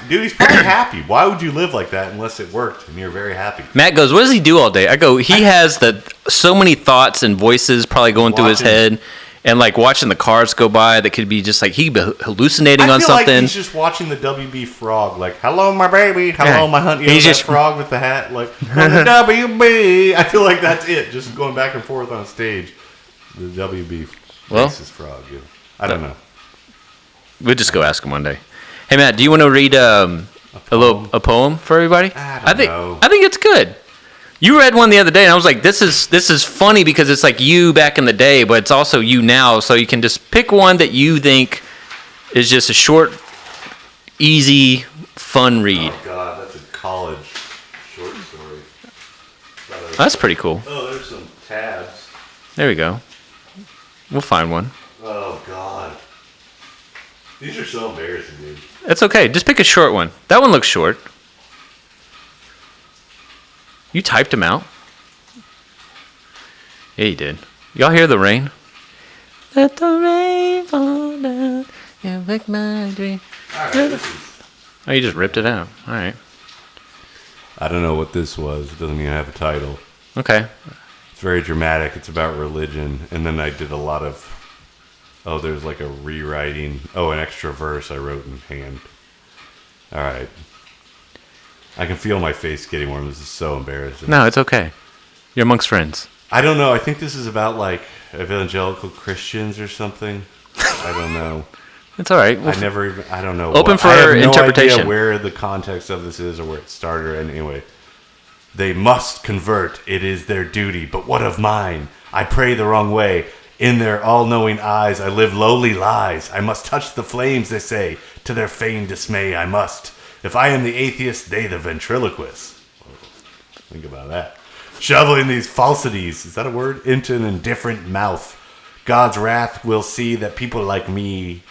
He's probably happy. Why would you live like that unless it worked and you're very happy? Matt goes, what does he do all day? I go, he has so many thoughts and voices probably going through his head and like watching the cars go by that could be just like he hallucinating on something. I feel like he's just watching the WB frog like, hello, my baby. Hello, my honey. He's just frog with the hat like, the WB. I feel like that's it. Just going back and forth on stage. The WB racist frog. Yeah. I don't know. We'll just go ask him one day. Hey Matt, do you want to read a poem for everybody? I think it's good. You read one the other day, and I was like, "This is funny because it's like you back in the day, but it's also you now. So you can just pick one that you think is just a short, easy, fun read." Oh God, that's a college short story. That's pretty cool. Oh, there's some tabs. There we go. We'll find one. Oh God. These are so embarrassing, dude. That's okay. Just pick a short one. That one looks short. You typed him out? Yeah, you did. Y'all hear the rain? Let the rain fall down and make my dream. All right, Oh, you just ripped it out. All right. I don't know what this was. It doesn't even have a title. Okay. very dramatic. It's about religion. And then I did a lot of, there's like a rewriting. An extra verse I wrote in hand. All right. I can feel my face getting warm. This is so embarrassing. No, it's okay. You're amongst friends. I don't know. I think this is about like evangelical Christians or something. I don't know. It's all right. I don't know. Open for I have no interpretation. idea where the context of this is or where it started. And anyway, they must convert. It is their duty. But what of mine? I pray the wrong way. In their all-knowing eyes, I live lowly lies. I must touch the flames, they say. To their feigned dismay, I must. If I am the atheist, they the ventriloquist. Think about that. Shoveling these falsities, is that a word? Into an indifferent mouth. God's wrath will see that people like me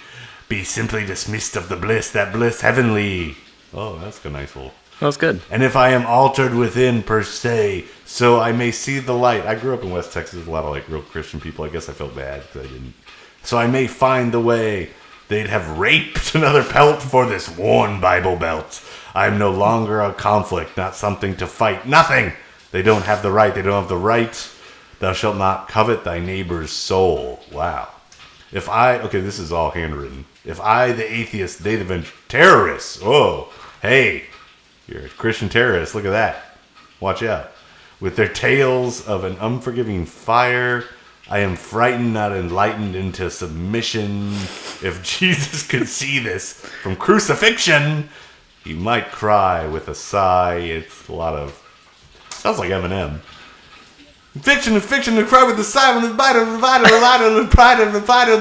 be simply dismissed of the bliss, that bliss heavenly. Oh, that's a nice little. That's good. And if I am altered within per se, so I may see the light. I grew up in West Texas with a lot of like real Christian people. I guess I felt bad because I didn't. So I may find the way. They'd have raped another pelt for this worn Bible belt. I'm no longer a conflict, not something to fight. Nothing. They don't have the right. They don't have the right. Thou shalt not covet thy neighbor's soul. Wow. This is all handwritten. If I, the atheist, they the terrorists. Oh, hey, you're a Christian terrorist. Look at that. Watch out. With their tales of an unforgiving fire, I am frightened, not enlightened into submission. If Jesus could see this from crucifixion, he might cry with a sigh. It's a lot of... Sounds like Eminem. Fiction, to cry with the sigh of the fighter, the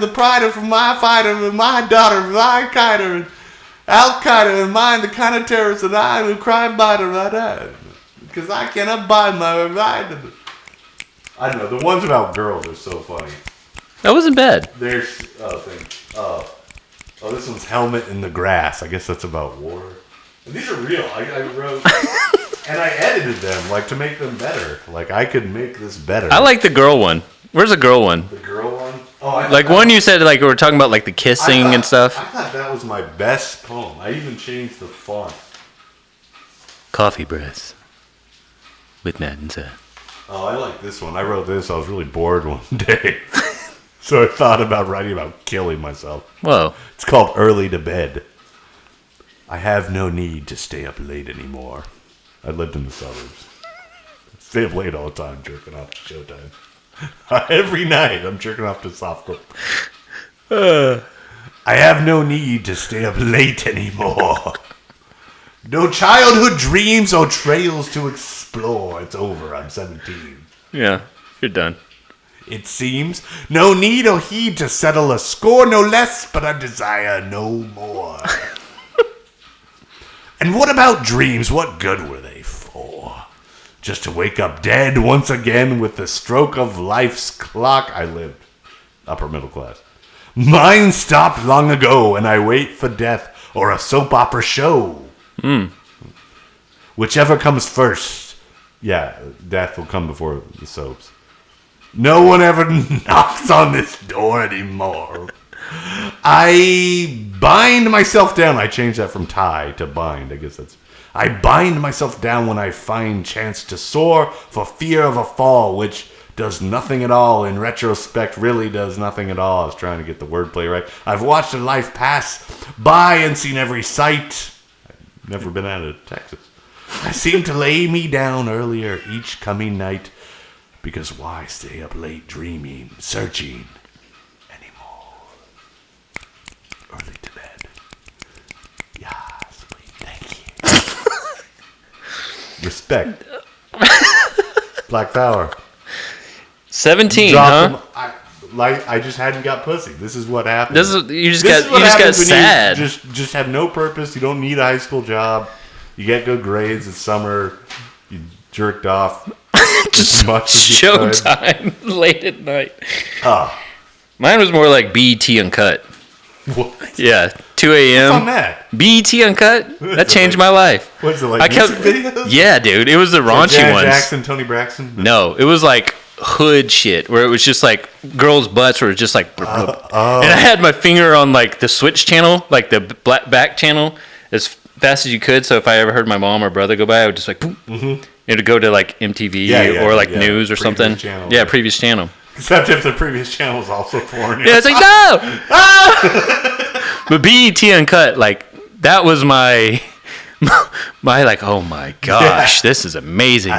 pride for my fighter, my daughter, my kiter, Al-Qaeda, and mine, the kind of terrorist that I will cry by the because I cannot buy my right. I don't know. The ones about girls are so funny. That wasn't bad. There's this one's helmet in the grass. I guess that's about war. And these are real. I wrote and I edited them like to make them better. Like I could make this better. I like the girl one. Where's the girl one? The girl one. One you said like we were talking about like the kissing and stuff. I thought that was my best poem. I even changed the font. Coffee breath with Matt and Seth. Oh, I like this one. I wrote this. I was really bored one day. So I thought about writing about killing myself. Whoa. It's called Early to Bed. I have no need to stay up late anymore. I lived in the suburbs. Stay up late all the time, jerking off to Showtime. Every night, I'm jerking off to softcore. I have no need to stay up late anymore. No childhood dreams or trails to explore. It's over. I'm 17. Yeah, you're done. It seems no need or heed to settle a score, no less, but I desire no more. And what about dreams? What good were they for? Just to wake up dead once again with the stroke of life's clock. I lived upper middle class. Mine stopped long ago, and I wait for death or a soap opera show. Whichever comes first. Yeah, death will come before the soaps. No one ever knocks on this door anymore. I bind myself down. I changed that from tie to bind. I guess that's... I bind myself down when I find chance to soar for fear of a fall, which does nothing at all. In retrospect, really does nothing at all. I was trying to get the wordplay right. I've watched a life pass by and seen every sight. I've never been out of Texas. I seem to lay me down earlier each coming night, because why stay up late dreaming, searching anymore? Early to bed. Yeah, sweet. Thank you. Respect. Black power. 17, Drop huh? them. I just hadn't got pussy. This is what happened. You just got sad. You just have no purpose. You don't need a high school job. You get good grades. It's summer. You jerked off. Just showtime late at night. Oh. Mine was more like BET Uncut. What? Yeah, 2 a.m. What's on that? BET Uncut. That changed my life. What's it like? Music videos? Yeah, dude. It was the raunchy Janet ones. Jackson, Tony Braxton. No, it was like hood shit where it was just like girls' butts were just like. And I had my finger on like the switch channel, like the back channel, as fast as you could. So if I ever heard my mom or brother go by, I would just like. Boom. Mm-hmm. It'd go to like MTV or like news or previous something. Channel, yeah, previous channel. Except if the previous channel was also porn. Yeah, it's like no. But BET Uncut, like that was my like, oh my gosh, this is amazing.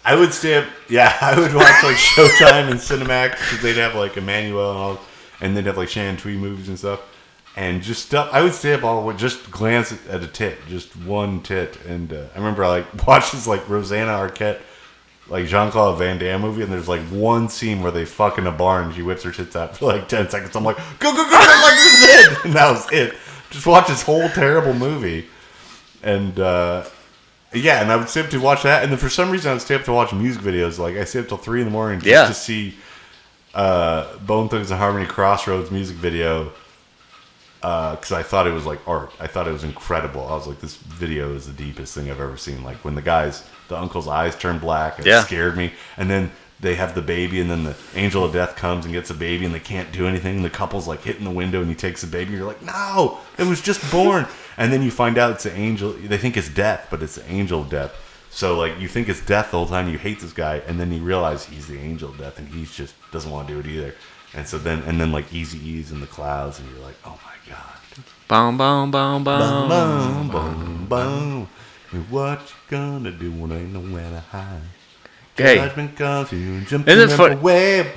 I would stay up. Yeah, I would watch like Showtime and Cinemax because they'd have like Emmanuel and all, and they'd have like Shannon Tweed movies and stuff, and just stuff. I would stay up all with just glance at a tit, just one tit, and I remember I like watched this like Rosanna Arquette, like Jean-Claude Van Damme movie, and there's like one scene where they fuck in a bar and she whips her tits out for like 10 seconds. I'm like, go, like this is it, and that was it. Just watch this whole terrible movie, and. Yeah, and I would stay up to watch that, and then for some reason I would stay up to watch music videos. Like I stay up till 3 a.m. just to see Bone Thugs and Harmony Crossroads music video because I thought it was like art. I thought it was incredible. I was like, this video is the deepest thing I've ever seen. Like when the uncle's eyes turn black, it scared me. And then they have the baby, and then the angel of death comes and gets the baby, and they can't do anything. And the couple's like hitting the window, and he takes the baby. You're like, no, it was just born. And then you find out it's the angel. They think it's death, but it's the angel of death. So like you think it's death the whole time. You hate this guy, and then you realize he's the angel of death, and he just doesn't want to do it either. And so then like Eazy-E's in the clouds, and you're like, oh my god. Boom, boom, boom, boom, boom, boom, boom. What you gonna do when ain't nowhere to hide? Hey, Judgment comes, you jump isn't it in funny? the web.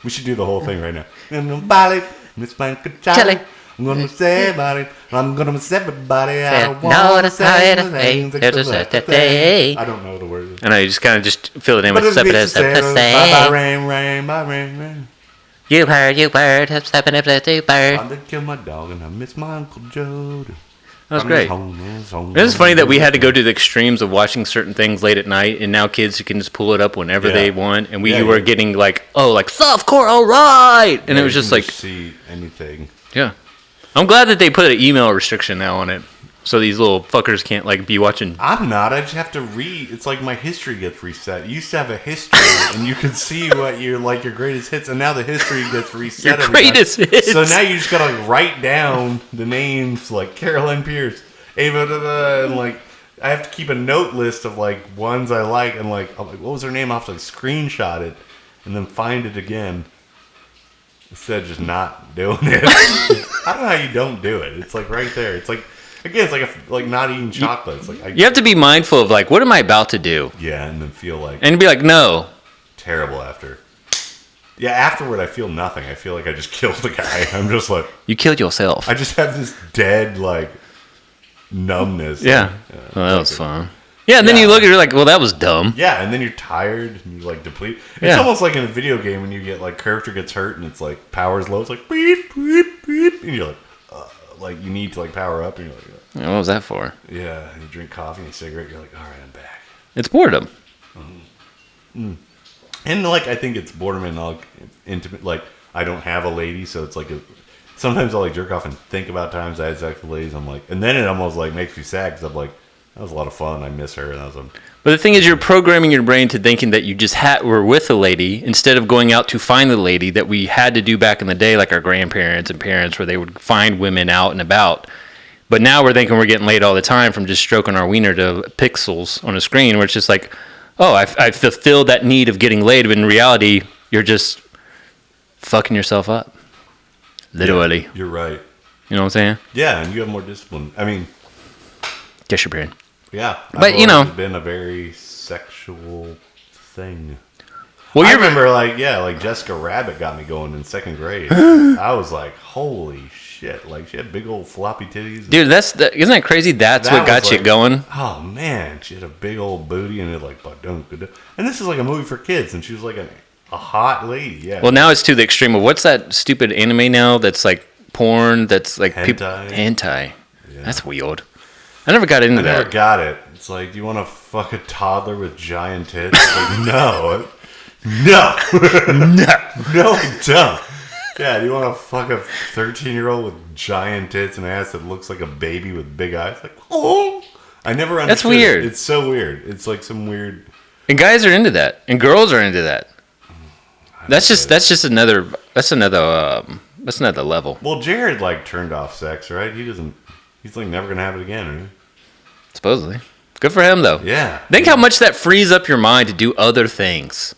We should do the whole thing right now. And nobody, Miss Frank Charlie. I'm gonna say about it. I'm gonna miss everybody. I don't want to say anything. I don't know the words. I know, you just kind of just fill it in with Bye bye rain, rain, bye rain, rain. You bird, bird. I did kill my dog and I miss my Uncle Joe. That was great. It's funny that we had to go to the extremes of watching certain things late at night, and now kids can just pull it up whenever they want, and we were getting like, oh, like softcore, all right, and it was just like see anything. Yeah, I'm glad that they put an email restriction now on it, so these little fuckers can't like be watching. I'm not. I just have to read. It's like my history gets reset. You used to have a history, and you could see what your greatest hits, and now the history gets reset. Your greatest hits. So now you just gotta like write down the names like Caroline Pierce, Ava, and like I have to keep a note list of like ones I like, and like I'm like, what was her name? I have to like screenshot it and then find it again instead of just not doing it. I don't know how you don't do it. It's like right there. It's like. Again, it's like not eating chocolate. It's like you have to be mindful of like, what am I about to do? Yeah, and then feel like and be like, no, terrible after. Yeah, afterward I feel nothing. I feel like I just killed the guy. I'm just like you killed yourself. I just have this dead like numbness. Yeah, well, that was fun. Yeah, and then you look at it, you're like, well, that was dumb. Yeah, and then you're tired and you like deplete. It's almost like in a video game when you get like character gets hurt and it's like power's low. It's like beep beep beep, and you're like you need to like power up, and you're like. What was that for? Yeah, you drink coffee and a cigarette. You're like, all right, I'm back. It's boredom. And like, I think it's boredom and like intimate. Like, I don't have a lady, so it's like sometimes I'll like jerk off and think about times I had sex with ladies. I'm like, and then it almost like makes me sad because I'm like, that was a lot of fun. I miss her, and that was. But the thing is, you're programming your brain to thinking that you just were with a lady instead of going out to find the lady that we had to do back in the day, like our grandparents and parents, where they would find women out and about. But now we're thinking we're getting laid all the time from just stroking our wiener to pixels on a screen, where it's just like, oh, I fulfilled that need of getting laid. But in reality, you're just fucking yourself up. Literally. Yeah, you're right. You know what I'm saying? Yeah, and you have more discipline. I mean... Guess your brain. Yeah. But, it's been a very sexual thing. Well, I remember, like Jessica Rabbit got me going in second grade. I was like, holy shit. Like, she had big old floppy titties. Dude, isn't that crazy? That's what got you going? Oh, man. She had a big old booty, and it like, and this is like a movie for kids, and she was like a hot lady, yeah. Well, now it's to the extreme of what's that stupid anime now that's like porn, that's like hentai. Hentai. Yeah. That's weird. I never got into that. I never got it. It's like, do you want to fuck a toddler with giant tits? Like, no. No, I don't. Yeah, do you want to fuck a 13-year-old with giant tits and ass that looks like a baby with big eyes? Like, oh, I never understood. That's weird. It's so weird. It's like some weird. And guys are into that, and girls are into that. That's just another level. Well, Jared like turned off sex, right? He's like never gonna have it again, right? Supposedly, Good for him, though. Yeah. Think how much that frees up your mind to do other things.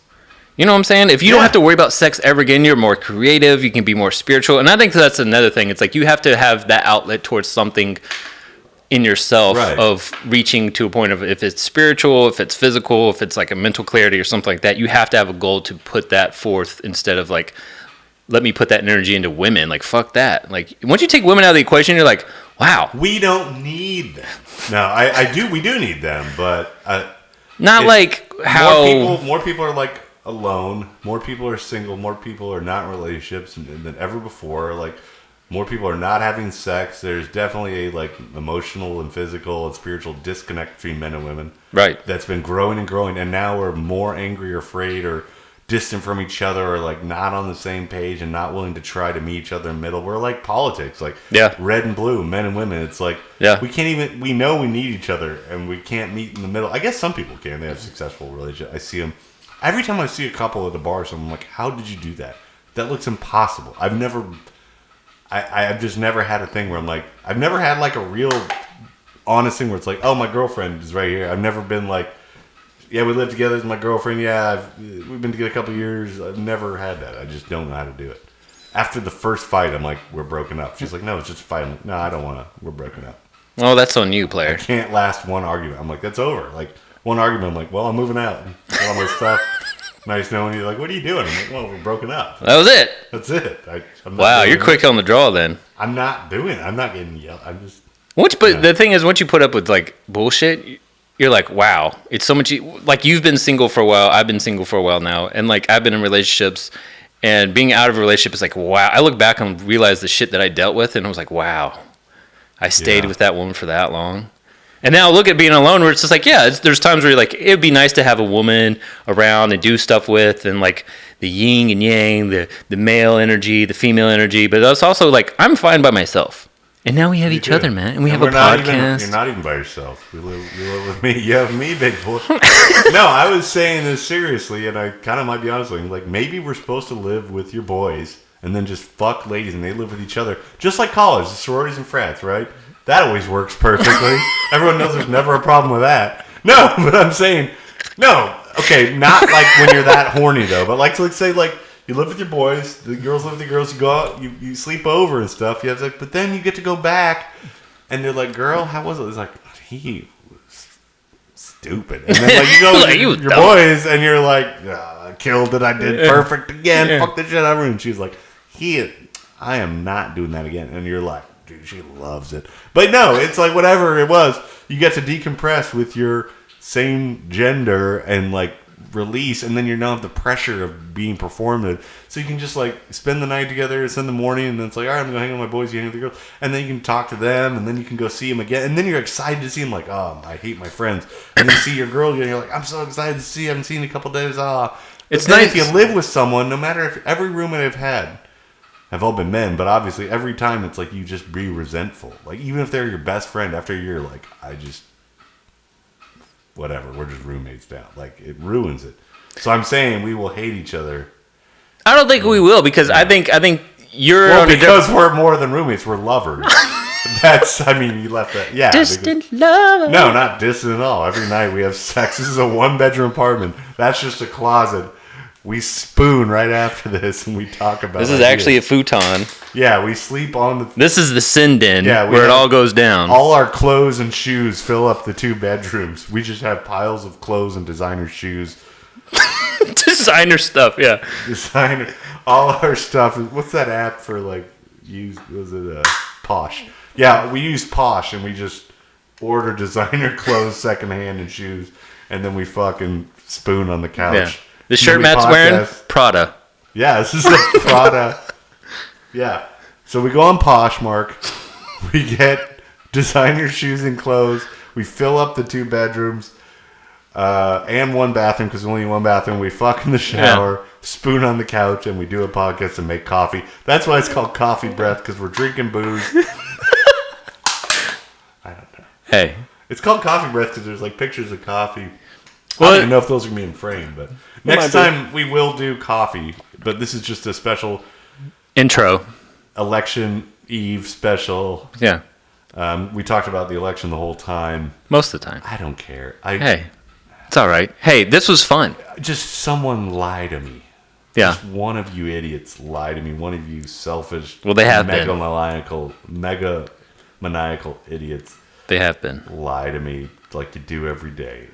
You know what I'm saying? If you don't have to worry about sex ever again, you're more creative. You can be more spiritual. And I think that's another thing. It's like you have to have that outlet towards something in yourself of reaching to a point of if it's spiritual, if it's physical, if it's like a mental clarity or something like that. You have to have a goal to put that forth instead of like, let me put that energy into women. Like, fuck that. Like, once you take women out of the equation, you're like, wow. We don't need them. No, I do. We do need them, but not like how more people are like alone. More people are single. More people are not in relationships than ever before. Like, more people are not having sex. There's definitely a like emotional and physical and spiritual disconnect between men and women. Right. That's been growing and growing, and now we're more angry or afraid or distant from each other or like not on the same page and not willing to try to meet each other in the middle. We're like politics, like red and blue, men and women. It's like we can't even, we know we need each other and we can't meet in the middle. I guess some people can. They have successful relationships. I see them every time I see a couple at the bar. So I'm like, how did you do that? That looks impossible. I've just never had a thing where I'm like, I've never had like a real honest thing where it's like, oh, my girlfriend is right here. I've never been like, yeah, we live together as my girlfriend. Yeah, we've been together a couple of years. I've never had that. I just don't know how to do it. After the first fight, I'm like, we're broken up. She's like, no, it's just a fight. I'm like, no, I don't want to. We're broken up. Oh, that's on you, player. I can't last one argument. I'm like, that's over. Like, one argument, I'm like, well, I'm moving out. All my stuff. Nice knowing you. Like, what are you doing? I'm like, well, we're broken up. That was it. That's it. Wow, you're quick on the draw then. I'm not doing it. I'm not getting yelled. I'm just... The thing is, once you put up with, like, bullshit... You're like, wow, it's so much... Like, you've been single for a while. I've been single for a while now. And, like, I've been in relationships. And being out of a relationship is like, wow. I look back and realize the shit that I dealt with. And I was like, wow. I stayed with that woman for that long. And now look at being alone where it's just like, there's times where you're like, it'd be nice to have a woman around and do stuff with. And, like, the yin and yang, the male energy, the female energy. But it's also like, I'm fine by myself. And now we have each other, man. And we have a podcast. You're not even by yourself. You live with me. You have me, big boy. No, I was saying this seriously, and I kind of might be honest with you. Like, maybe we're supposed to live with your boys and then just fuck ladies and they live with each other. Just like college, the sororities and frats, right? That always works perfectly. Everyone knows there's never a problem with that. No, but I'm saying, no. Okay, not like when you're that horny, though. But like, let's say, like, you live with your boys, the girls live with the girls, you go out, you sleep over and stuff. You have like, but then you get to go back, and they're like, girl, how was it? It's like, he was stupid. And then like you go like, with your boys, and you're like, I killed it, I did perfect again, fuck the shit out of her. And she's like, I am not doing that again. And you're like, dude, she loves it. But no, it's like whatever it was, you get to decompress with your same gender and like release, and then you don't have the pressure of being performative, so you can just like spend the night together. It's in the morning, and then it's like, all right, I'm gonna hang with my boys, you hang with the girls, and then you can talk to them, and then you can go see them again, and then you're excited to see them. Like, oh, I hate my friends, and then you see your girl again, you're like, I'm so excited to see you. I haven't seen you in a couple days. It's nice if you live with someone. No matter if every roommate I've had have all been men, but obviously every time it's like you just be resentful. Like, even if they're your best friend, after a year, like, whatever, we're just roommates now. Like, it ruins it. So I'm saying we will hate each other. I don't think we will, because I think you're... Well, because we're more than roommates, we're lovers. You left that... Yeah. Distant love. No, not distant at all. Every night we have sex. This is a one-bedroom apartment. That's just a closet. We spoon right after this, and we talk about This is actually a futon. Yeah, we sleep on the... This is the sin den, where it all goes down. All our clothes and shoes fill up the 2 bedrooms. We just have piles of clothes and designer shoes. Designer stuff, yeah. Designer. All our stuff. What's that app for, like, was it Posh? Yeah, we use Posh, and we just order designer clothes secondhand and shoes, and then we fucking spoon on the couch. Yeah. The shirt Matt's wearing? Prada. Yeah, this is a Prada. Yeah. So we go on Poshmark. We get designer shoes and clothes. We fill up the 2 bedrooms and 1 bathroom, because only 1 bathroom. We fuck in the shower, spoon on the couch, and we do a podcast and make coffee. That's why it's called Coffee Breath, because we're drinking booze. I don't know. Hey. It's called Coffee Breath because there's like pictures of coffee. Well, I don't even know if those are going to be in frame, but next time we will do coffee. But this is just a special intro, election eve special. Yeah, We talked about the election the whole time. Most of the time. I don't care. Hey, it's all right. Hey, this was fun. Just someone lie to me. Yeah. Just one of you idiots lie to me. One of you selfish, Well, they have been. Megalomaniacal idiots. They have been. Lie to me like you do every day.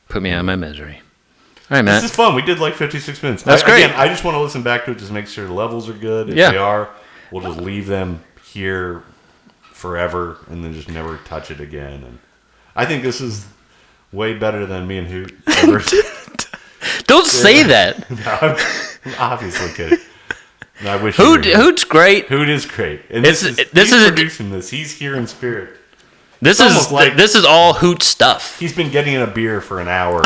Put me out of my misery. All right, Matt. This is fun. We did like 56 minutes. That's great. Again, I just want to listen back to it, just make sure the levels are good. If Yeah. they are, we'll just leave them here forever and then just never touch it again. And I think this is way better than me and Hoot ever. Don't say that. No, I'm obviously kidding. No, I wish Hoot's great. Hoot is great. And This he's is producing this. He's here in spirit. This is all Hoot stuff. He's been getting a beer for an hour.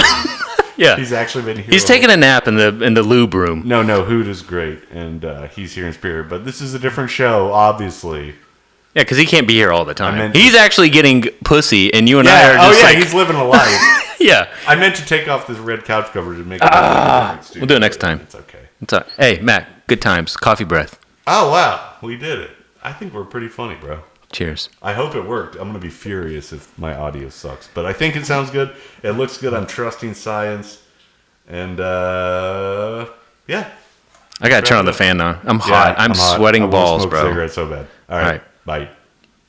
Yeah. He's actually been here. He's taking a nap in the lube room. No, Hoot is great, and he's here in spirit. But this is a different show, obviously. Yeah, because he can't be here all the time. meant He's actually getting pussy, and you and I are just like... he's living a life. Yeah. I meant to take off this red couch cover to make it a different studio. We'll do it next time. It's okay. Hey, Matt, good times. Coffee breath. Oh, wow. We did it. I think we're pretty funny, bro. Cheers. I hope it worked. I'm going to be furious if my audio sucks. But I think it sounds good. It looks good. I'm trusting science. And, yeah. I got to turn on the fan now. I'm hot. I'm hot. sweating I won't balls, smoke bro. Cigarettes so bad. All right. Bye.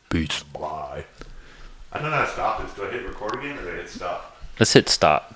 Peace. Bye. I don't know how to stop this. Do I hit record again or do I hit stop? Let's hit stop.